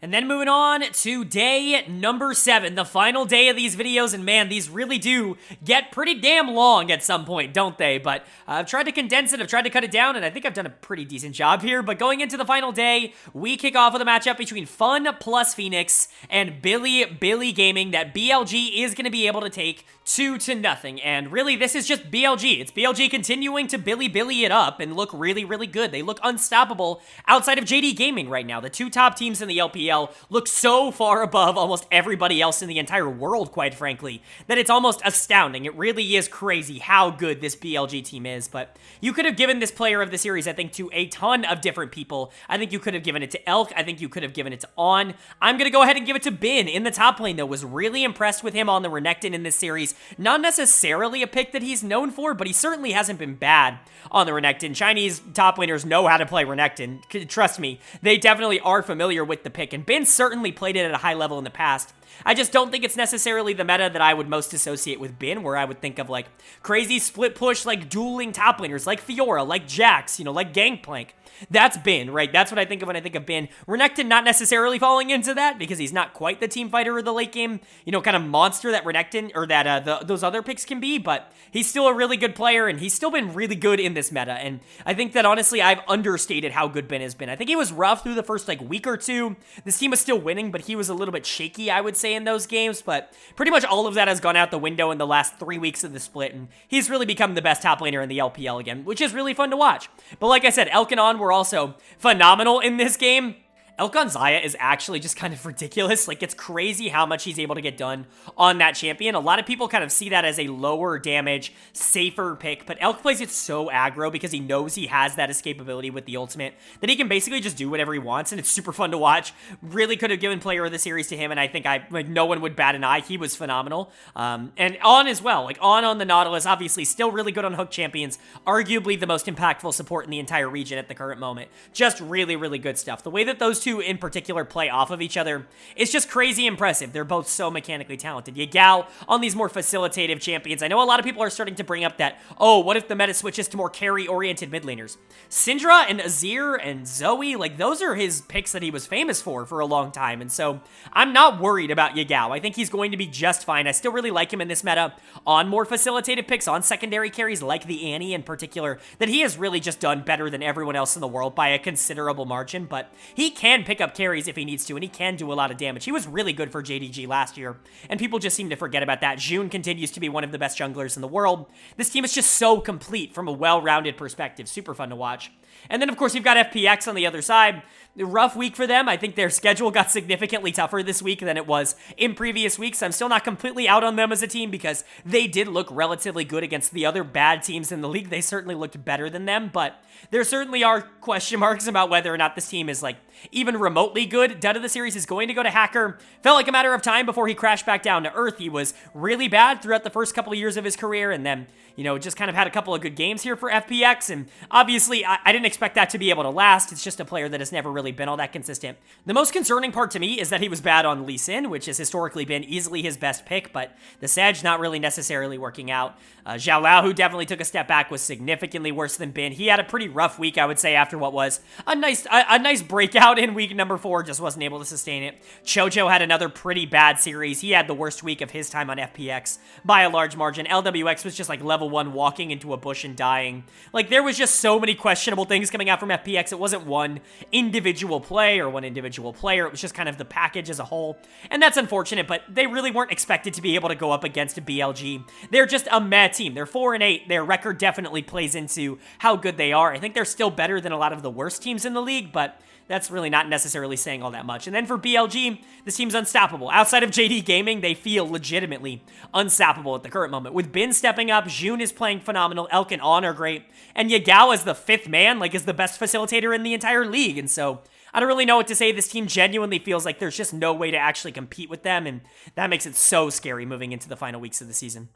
And then moving on to day number 7, the final day of these videos, and man, these really do get pretty damn long at some point, don't they? But I've tried to condense it, I've tried to cut it down, and I think I've done a pretty decent job here. But going into the final day, we kick off with a matchup between FunPlus Phoenix and Bilibili Gaming that BLG is going to be able to take 2-0. And really, this is just BLG. It's BLG continuing to Bilibili it up and look really, really good. They look unstoppable outside of JD Gaming right now. The 2 top teams in the LPL look so far above almost everybody else in the entire world, quite frankly, that it's almost astounding. It really is crazy how good this BLG team is. But you could have given this player of the series, I think, to a ton of different people. I think you could have given it to Elk. I think you could have given it to On. I'm going to go ahead and give it to Bin in the top lane, though. Was really impressed with him on the Renekton in this series. Not necessarily a pick that he's known for, but he certainly hasn't been bad on the Renekton. Chinese top laners know how to play Renekton. Trust me, they definitely are familiar with the pick, and Bin certainly played it at a high level in the past. I just don't think it's necessarily the meta that I would most associate with Bin, where I would think of like crazy split push, like dueling top laners, like Fiora, like Jax, you know, like Gangplank. That's Bin, right? That's what I think of when I think of Bin. Renekton not necessarily falling into that because he's not quite the team fighter or the late game, you know, kind of monster that Renekton or that those other picks can be, but he's still a really good player and he's still been really good in this meta. And I think that honestly, I've understated how good Bin has been. I think he was rough through the first like week or two. This team was still winning, but he was a little bit shaky, I would say, in those games. But pretty much all of that has gone out the window in the last 3 weeks of the split, and he's really become the best top laner in the LPL again, which is really fun to watch. But like I said, Elk and On were also phenomenal in this game. Elk on Xayah is actually just kind of ridiculous. Like, it's crazy how much he's able to get done on that champion. A lot of people kind of see that as a lower damage, safer pick, but Elk plays it so aggro because he knows he has that escapability with the ultimate that he can basically just do whatever he wants, and it's super fun to watch. Really could have given player of the series to him, and I think no one would bat an eye. He was phenomenal. And On as well. Like, On the Nautilus, obviously still really good on hook champions. Arguably the most impactful support in the entire region at the current moment. Just really, really good stuff. The way that those two two in particular play off of each other, it's just crazy impressive. They're both so mechanically talented. Yagao on these more facilitative champions. I know a lot of people are starting to bring up that, oh, what if the meta switches to more carry-oriented mid laners? Syndra and Azir and Zoe, like, those are his picks that he was famous for a long time, and so I'm not worried about Yagao. I think he's going to be just fine. I still really like him in this meta on more facilitative picks, on secondary carries like the Annie in particular, that he has really just done better than everyone else in the world by a considerable margin, but he can pick up carries if he needs to, and he can do a lot of damage. He was really good for JDG last year, and people just seem to forget about that. June continues to be one of the best junglers in the world. This team is just so complete from a well-rounded perspective. Super fun to watch. And then, of course, you've got FPX on the other side. Rough week for them. I think their schedule got significantly tougher this week than it was in previous weeks. I'm still not completely out on them as a team because they did look relatively good against the other bad teams in the league. They certainly looked better than them, but there certainly are question marks about whether or not this team is, like, even remotely good. Dud of the series is going to go to Hacker. Felt like a matter of time before he crashed back down to earth. He was really bad throughout the first couple of years of his career, and then, you know, just kind of had a couple of good games here for FPX, and obviously, I didn't expect that to be able to last. It's just a player that has never really been all that consistent. The most concerning part to me is that he was bad on Lee Sin, which has historically been easily his best pick, but the Sedge not really necessarily working out. Xiao Lao, who definitely took a step back, was significantly worse than Bin. He had a pretty rough week, I would say, after what was a nice breakout in week number 4, just wasn't able to sustain it. Chojo had another pretty bad series. He had the worst week of his time on FPX by a large margin. LWX was just like level 1 walking into a bush and dying. Like, there was just so many questionable things coming out from FPX. It wasn't one individual play or one individual player. It was just kind of the package as a whole. And that's unfortunate, but they really weren't expected to be able to go up against a BLG. They're just a meh team. They're 4-8. Their record definitely plays into how good they are. I think they're still better than a lot of the worst teams in the league, but that's really not necessarily saying all that much. And then for BLG, this team's unstoppable. Outside of JD Gaming, they feel legitimately unstoppable at the current moment. With Bin stepping up, June is playing phenomenal, Elk and On are great, and Yagao as the 5th man, like, is the best facilitator in the entire league. And so I don't really know what to say. This team genuinely feels like there's just no way to actually compete with them, and that makes it so scary moving into the final weeks of the season.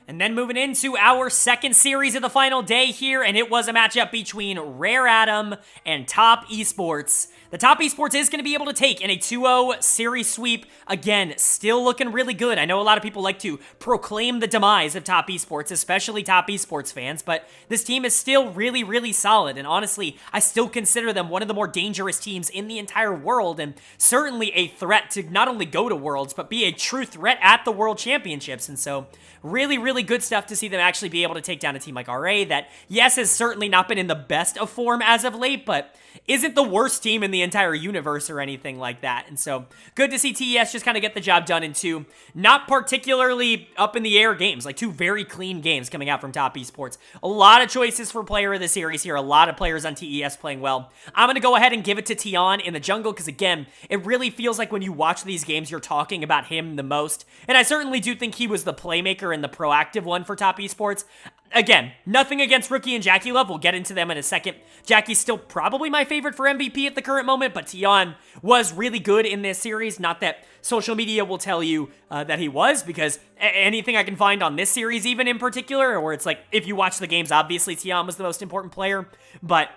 And then moving into our second series of the final day here, and it was a matchup between Rare Atom and Top Esports. The Top Esports is going to be able to take in a 2-0 series sweep. Again, still looking really good. I know a lot of people like to proclaim the demise of Top Esports, especially Top Esports fans, but this team is still really, really solid. And honestly, I still consider them one of the more dangerous teams in the entire world, and certainly a threat to not only go to Worlds, but be a true threat at the World Championships. And so really, really good stuff to see them actually be able to take down a team like RA that, yes, has certainly not been in the best of form as of late, but isn't the worst team in the entire universe or anything like that. And so good to see TES just kind of get the job done in 2 not particularly up in the air games, like 2 very clean games coming out from Top Esports. A lot of choices for player of the series here, a lot of players on TES playing well. I'm going to go ahead and give it to Tion in the jungle because, again, it really feels like when you watch these games, you're talking about him the most. And I certainly do think he was the playmaker and the proactive one for Top Esports. Again, nothing against Rookie and Jackie Love. We'll get into them in a second. Jackie's still probably my favorite for MVP at the current moment, but Tion was really good in this series. Not that social media will tell you that he was, because anything I can find on this series, even in particular, or it's like, if you watch the games, obviously Tion was the most important player, but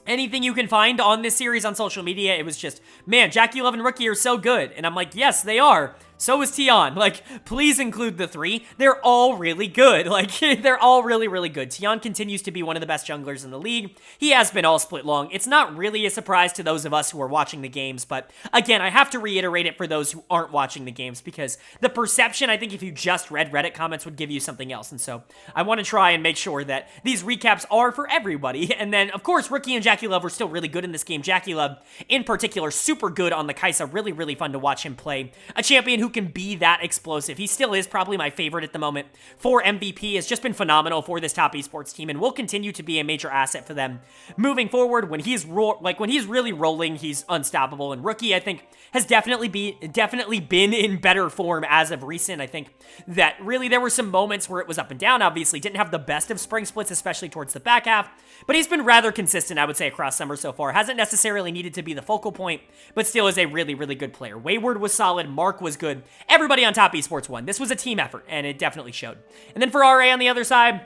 anything you can find on this series on social media, it was just, man, Jackie Love and Rookie are so good. And I'm like, yes, they are. So is Tion. Like, please include the 3. They're all really good. Like, they're all really, really good. Tion continues to be one of the best junglers in the league. He has been all split long. It's not really a surprise to those of us who are watching the games, but again, I have to reiterate it for those who aren't watching the games, because the perception, I think if you just read Reddit comments, would give you something else. And so I want to try and make sure that these recaps are for everybody. And then, of course, Rookie and Jackie Love were still really good in this game. Jackie Love, in particular, super good on the Kai'Sa. Really, really fun to watch him play. A champion who can be that explosive. He still is probably my favorite at the moment for MVP. Has just been phenomenal for this Top Esports team and will continue to be a major asset for them moving forward. When he's when he's really rolling, he's unstoppable. And Rookie, I think, has definitely been in better form as of recent. I think that really there were some moments where it was up and down. Obviously, didn't have the best of spring splits, especially towards the back half, but he's been rather consistent, I would say, across summer so far. Hasn't necessarily needed to be the focal point, but still is a really, really good player. Wayward was solid. Mark was good. Everybody on Top Esports won. This was a team effort, and it definitely showed. And then for RA on the other side,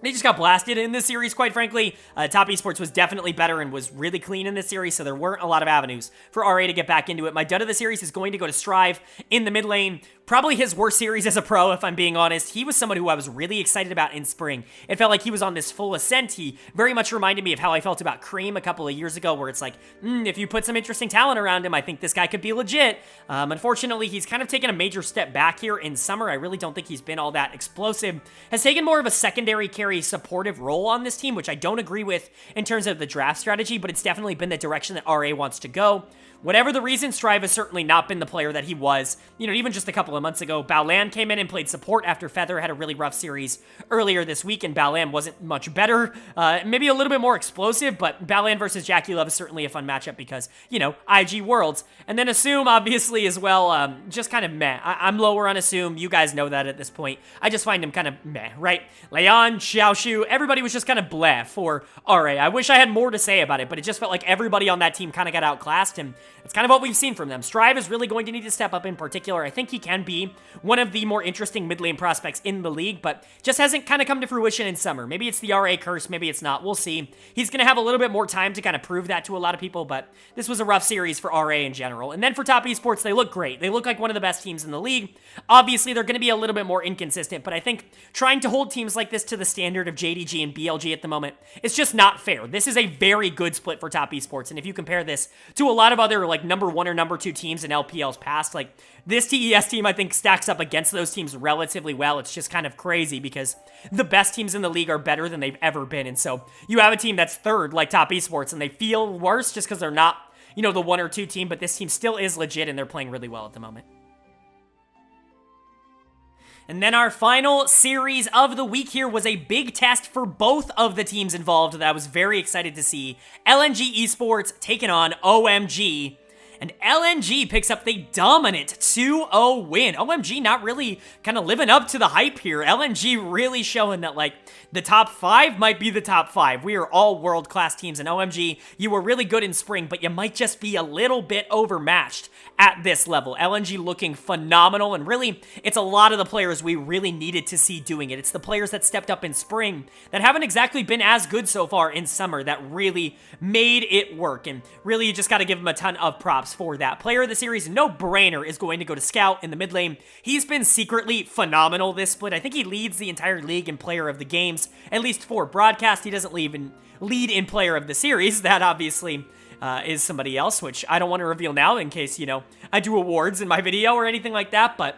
They just got blasted in this series, quite frankly. Top Esports was definitely better and was really clean in this series, so there weren't a lot of avenues for RA to get back into it. My dud of the series is going to go to Strive in the mid lane. Probably his worst series as a pro, if I'm being honest. He was someone who I was really excited about in spring. It felt like he was on this full ascent. He very much reminded me of how I felt about Cream a couple of years ago, where it's like, if you put some interesting talent around him, I think this guy could be legit. Unfortunately, he's kind of taken a major step back here in summer. I really don't think he's been all that explosive. Has taken more of a secondary carry supportive role on this team, which I don't agree with in terms of the draft strategy, but it's definitely been the direction that RA wants to go. Whatever the reason, Strive has certainly not been the player that he was. Even just a couple of months ago, Baolan came in and played support after Feather had a really rough series earlier this week, and Baolan wasn't much better. Maybe a little bit more explosive, but Baolan versus Jackie Love is certainly a fun matchup because, IG Worlds. And then Assume, obviously, as well, just kind of meh. I'm lower on Assume. You guys know that at this point. I just find him kind of meh, right? Leon, Xiaoshu, everybody was just kind of bleh for RA. I wish I had more to say about it, but it just felt like everybody on that team kind of got outclassed, and it's kind of what we've seen from them. Strive is really going to need to step up in particular. I think he can be one of the more interesting mid lane prospects in the league, but just hasn't kind of come to fruition in summer. Maybe it's the RA curse, maybe it's not. We'll see. He's going to have a little bit more time to kind of prove that to a lot of people, but this was a rough series for RA in general. And then for Top Esports, they look great. They look like one of the best teams in the league. Obviously, they're going to be a little bit more inconsistent, but I think trying to hold teams like this to the standard of JDG and BLG at the moment is just not fair. This is a very good split for Top Esports, and if you compare this to a lot of other like number 1 or number 2 teams in LPL's past, like this TES team I think stacks up against those teams relatively well. It's just kind of crazy because the best teams in the league are better than they've ever been, and so you have a team that's third like Top Esports and they feel worse just because they're not, the 1 or 2 team, but this team still is legit and they're playing really well at the moment. And then our final series of the week here was a big test for both of the teams involved that I was very excited to see. LNG Esports taking on OMG. And LNG picks up the dominant 2-0 win. OMG not really kind of living up to the hype here. LNG really showing that, like, the top 5 might be the top 5. We are all world-class teams, and OMG, you were really good in spring, but you might just be a little bit overmatched at this level. LNG looking phenomenal, and really, it's a lot of the players we really needed to see doing it. It's the players that stepped up in spring that haven't exactly been as good so far in summer that really made it work, and really, you just got to give them a ton of props for that. Player of the series, no brainer, is going to go to Scout in the mid lane. He's been secretly phenomenal this split. I think he leads the entire league in player of the games, at least for broadcast. He doesn't lead in player of the series. That obviously is somebody else, which I don't want to reveal now in case, I do awards in my video or anything like that, but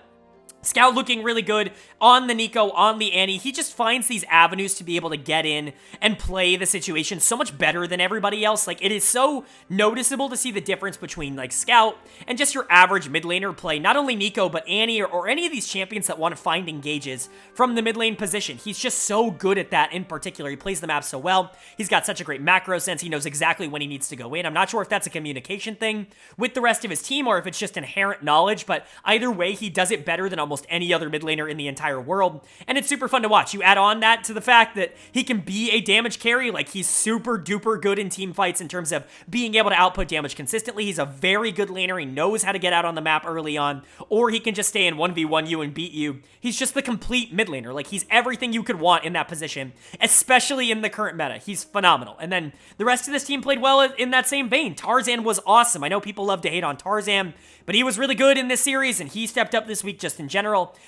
Scout looking really good on the Nico, on the Annie. He just finds these avenues to be able to get in and play the situation so much better than everybody else. Like, it is so noticeable to see the difference between, like, Scout and just your average mid laner play. Not only Nico, but Annie or any of these champions that want to find engages from the mid lane position. He's just so good at that in particular. He plays the map so well. He's got such a great macro sense. He knows exactly when he needs to go in. I'm not sure if that's a communication thing with the rest of his team or if it's just inherent knowledge, but either way, he does it better than almost any other mid laner in the entire world, and it's super fun to watch. You add on that to the fact that he can be a damage carry, like he's super duper good in team fights in terms of being able to output damage consistently. He's a very good laner. He knows how to get out on the map early on, or he can just stay in 1v1 you and beat you. He's just the complete mid laner. Like, he's everything you could want in that position, especially in the current meta. He's phenomenal. And then the rest of this team played well in that same vein. Tarzan was awesome. I know people love to hate on Tarzan, but he was really good in this series, and he stepped up this week just in general.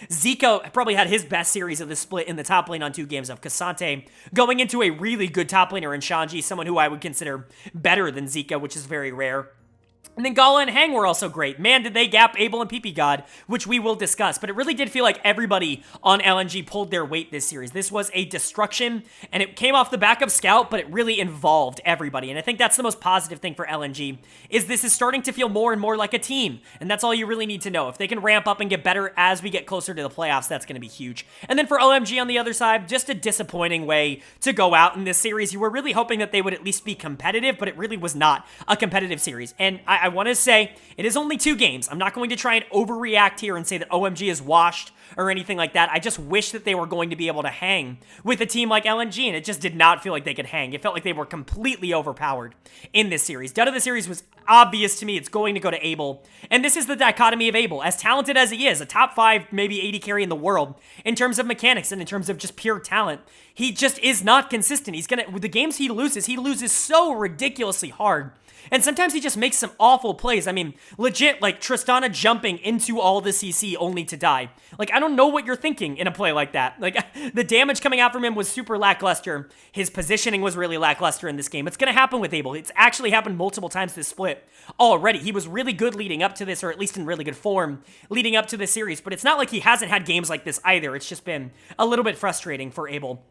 Zico probably had his best series of the split in the top lane on 2 games of Cassante, going into a really good top laner in Shanji, someone who I would consider better than Zico, which is very rare. And then Gala and Hang were also great. Man, did they gap Abel and PP God, which we will discuss. But it really did feel like everybody on LNG pulled their weight this series. This was a destruction, and it came off the back of Scout, but it really involved everybody. And I think that's the most positive thing for LNG, is this is starting to feel more and more like a team. And that's all you really need to know. If they can ramp up and get better as we get closer to the playoffs, that's going to be huge. And then for OMG on the other side, just a disappointing way to go out in this series. You were really hoping that they would at least be competitive, but it really was not a competitive series. And I want to say it is only 2 games. I'm not going to try and overreact here and say that OMG is washed or anything like that. I just wish that they were going to be able to hang with a team like LNG, and it just did not feel like they could hang. It felt like they were completely overpowered in this series. Dud of the series was obvious to me. It's going to go to Abel, and this is the dichotomy of Abel. As talented as he is, a top 5, maybe 80 carry in the world in terms of mechanics and in terms of just pure talent, he just is not consistent. With the games he loses so ridiculously hard. And sometimes he just makes some awful plays. I mean, legit, like Tristana jumping into all the CC only to die. Like, I don't know what you're thinking in a play like that. Like, the damage coming out from him was super lackluster. His positioning was really lackluster in this game. It's going to happen with Abel. It's actually happened multiple times this split already. He was really good leading up to this, or at least in really good form leading up to this series. But it's not like he hasn't had games like this either. It's just been a little bit frustrating for Abel.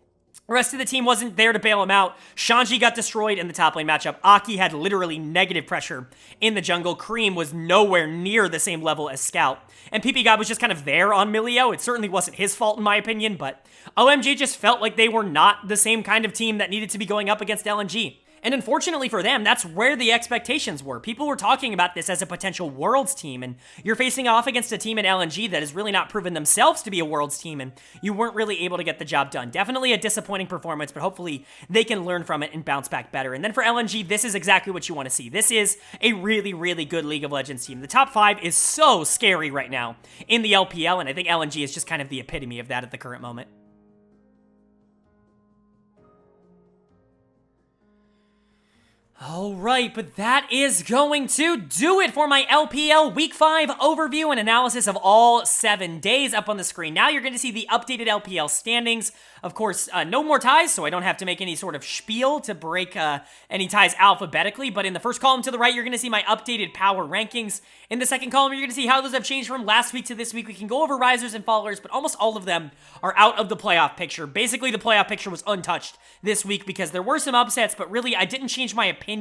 The rest of the team wasn't there to bail him out. Shanji got destroyed in the top lane matchup. Aki had literally negative pressure in the jungle. Cream was nowhere near the same level as Scout. And PP God was just kind of there on Milio. It certainly wasn't his fault in my opinion, but OMG just felt like they were not the same kind of team that needed to be going up against LNG. And unfortunately for them, that's where the expectations were. People were talking about this as a potential Worlds team, and you're facing off against a team in LNG that has really not proven themselves to be a Worlds team, and you weren't really able to get the job done. Definitely a disappointing performance, but hopefully they can learn from it and bounce back better. And then for LNG, this is exactly what you want to see. This is a really, really good League of Legends team. The top 5 is so scary right now in the LPL, and I think LNG is just kind of the epitome of that at the current moment. All right, but that is going to do it for my LPL Week 5 overview and analysis of all 7 days up on the screen. Now you're going to see the updated LPL standings. Of course, no more ties, so I don't have to make any sort of spiel to break any ties alphabetically, but in the first column to the right, you're going to see my updated power rankings. In the second column, you're going to see how those have changed from last week to this week. We can go over risers and followers, but almost all of them are out of the playoff picture. Basically, the playoff picture was untouched this week because there were some upsets, but really, I didn't change my opinion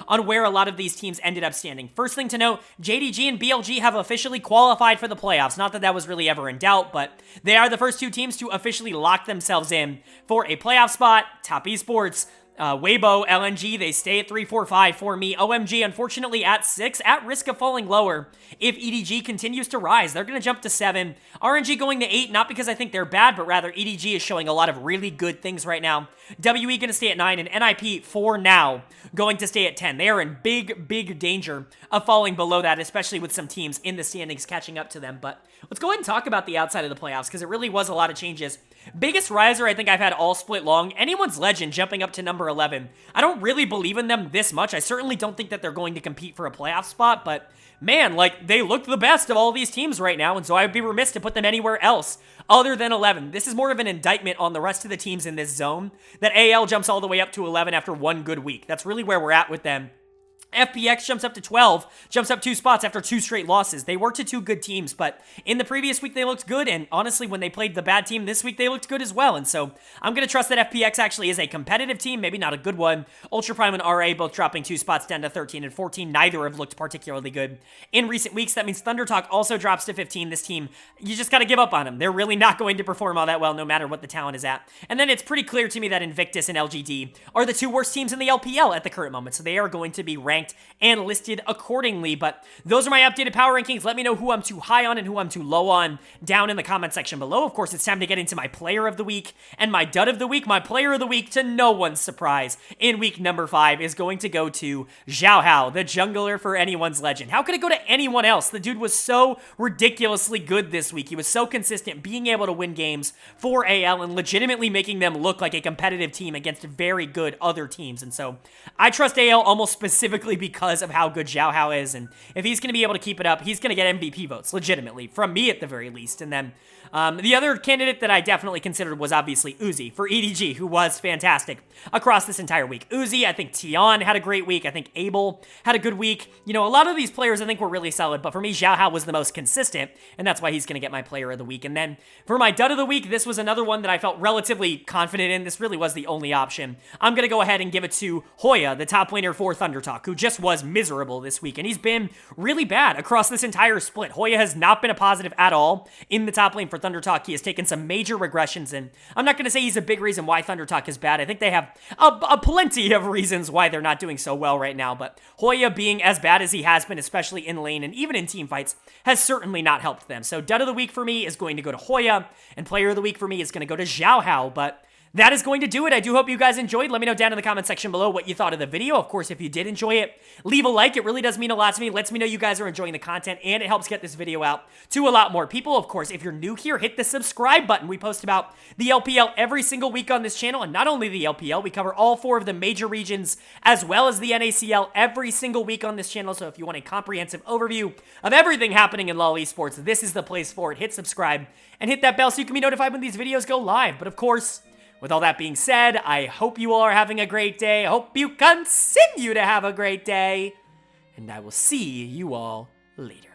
on where a lot of these teams ended up standing. First thing to note, JDG and BLG have officially qualified for the playoffs. Not that that was really ever in doubt, but they are the first 2 teams to officially lock themselves in for a playoff spot. Top Esports, Weibo, LNG, they stay at 3, 4, 5 for me. OMG, unfortunately, at 6, at risk of falling lower. If EDG continues to rise, they're going to jump to 7. RNG going to 8, not because I think they're bad, but rather EDG is showing a lot of really good things right now. WE going to stay at 9, and NIP, for now, going to stay at 10. They are in big, big danger of falling below that, especially with some teams in the standings catching up to them. But let's go ahead and talk about the outside of the playoffs, because it really was a lot of changes. Biggest riser I think I've had all split long, Anyone's Legend jumping up to number 11. I don't really believe in them this much. I certainly don't think that they're going to compete for a playoff spot, but man, like, they look the best of all these teams right now, and so I would be remiss to put them anywhere else other than 11. This is more of an indictment on the rest of the teams in this zone, that AL jumps all the way up to 11 after one good week. That's really where we're at with them. FPX jumps up to 12, jumps up 2 spots after 2 straight losses. They were to 2 good teams, but in the previous week they looked good, and honestly, when they played the bad team this week, they looked good as well, and so I'm going to trust that FPX actually is a competitive team, maybe not a good one. Ultra Prime and RA both dropping 2 spots down to 13 and 14. Neither have looked particularly good in recent weeks. That means ThunderTalk also drops to 15. This team, you just got to give up on them. They're really not going to perform all that well, no matter what the talent is at. And then it's pretty clear to me that Invictus and LGD are the 2 worst teams in the LPL at the current moment, so they are going to be ranked and listed accordingly. But those are my updated power rankings. Let me know who I'm too high on and who I'm too low on down in the comment section below. Of course, it's time to get into my player of the week and my dud of the week. My player of the week, to no one's surprise, in week number 5 is going to go to Xiao Hao, the jungler for Anyone's Legend. How could it go to anyone else? The dude was so ridiculously good this week. He was so consistent, being able to win games for AL and legitimately making them look like a competitive team against very good other teams. And so I trust AL almost specifically because of how good Xiao Hao is, and if he's going to be able to keep it up, he's going to get MVP votes, legitimately, from me at the very least. And then the other candidate that I definitely considered was obviously Uzi for EDG, who was fantastic across this entire week. Uzi, I think Tion had a great week. I think Abel had a good week. You know, a lot of these players I think were really solid, but for me, Xiao Hao was the most consistent, and that's why he's going to get my player of the week. And then for my dud of the week, this was another one that I felt relatively confident in. This really was the only option. I'm going to go ahead and give it to Hoya, the top laner for ThunderTalk, who just was miserable this week, and he's been really bad across this entire split. Hoya has not been a positive at all in the top lane for ThunderTalk, he has taken some major regressions, and I'm not going to say he's a big reason why ThunderTalk is bad. I think they have a plenty of reasons why they're not doing so well right now, but Hoya being as bad as he has been, especially in lane and even in team fights, has certainly not helped them. So dud of the week for me is going to go to Hoya, and player of the week for me is going to go to Xiao Hao, but that is going to do it. I do hope you guys enjoyed. Let me know down in the comment section below what you thought of the video. Of course, if you did enjoy it, leave a like. It really does mean a lot to me. It lets me know you guys are enjoying the content, and it helps get this video out to a lot more people. Of course, if you're new here, hit the subscribe button. We post about the LPL every single week on this channel, and not only the LPL, we cover all 4 of the major regions, as well as the NACL every single week on this channel. So if you want a comprehensive overview of everything happening in LoL Esports, this is the place for it. Hit subscribe and hit that bell so you can be notified when these videos go live. But of course, with all that being said, I hope you all are having a great day. I hope you continue to have a great day. And I will see you all later.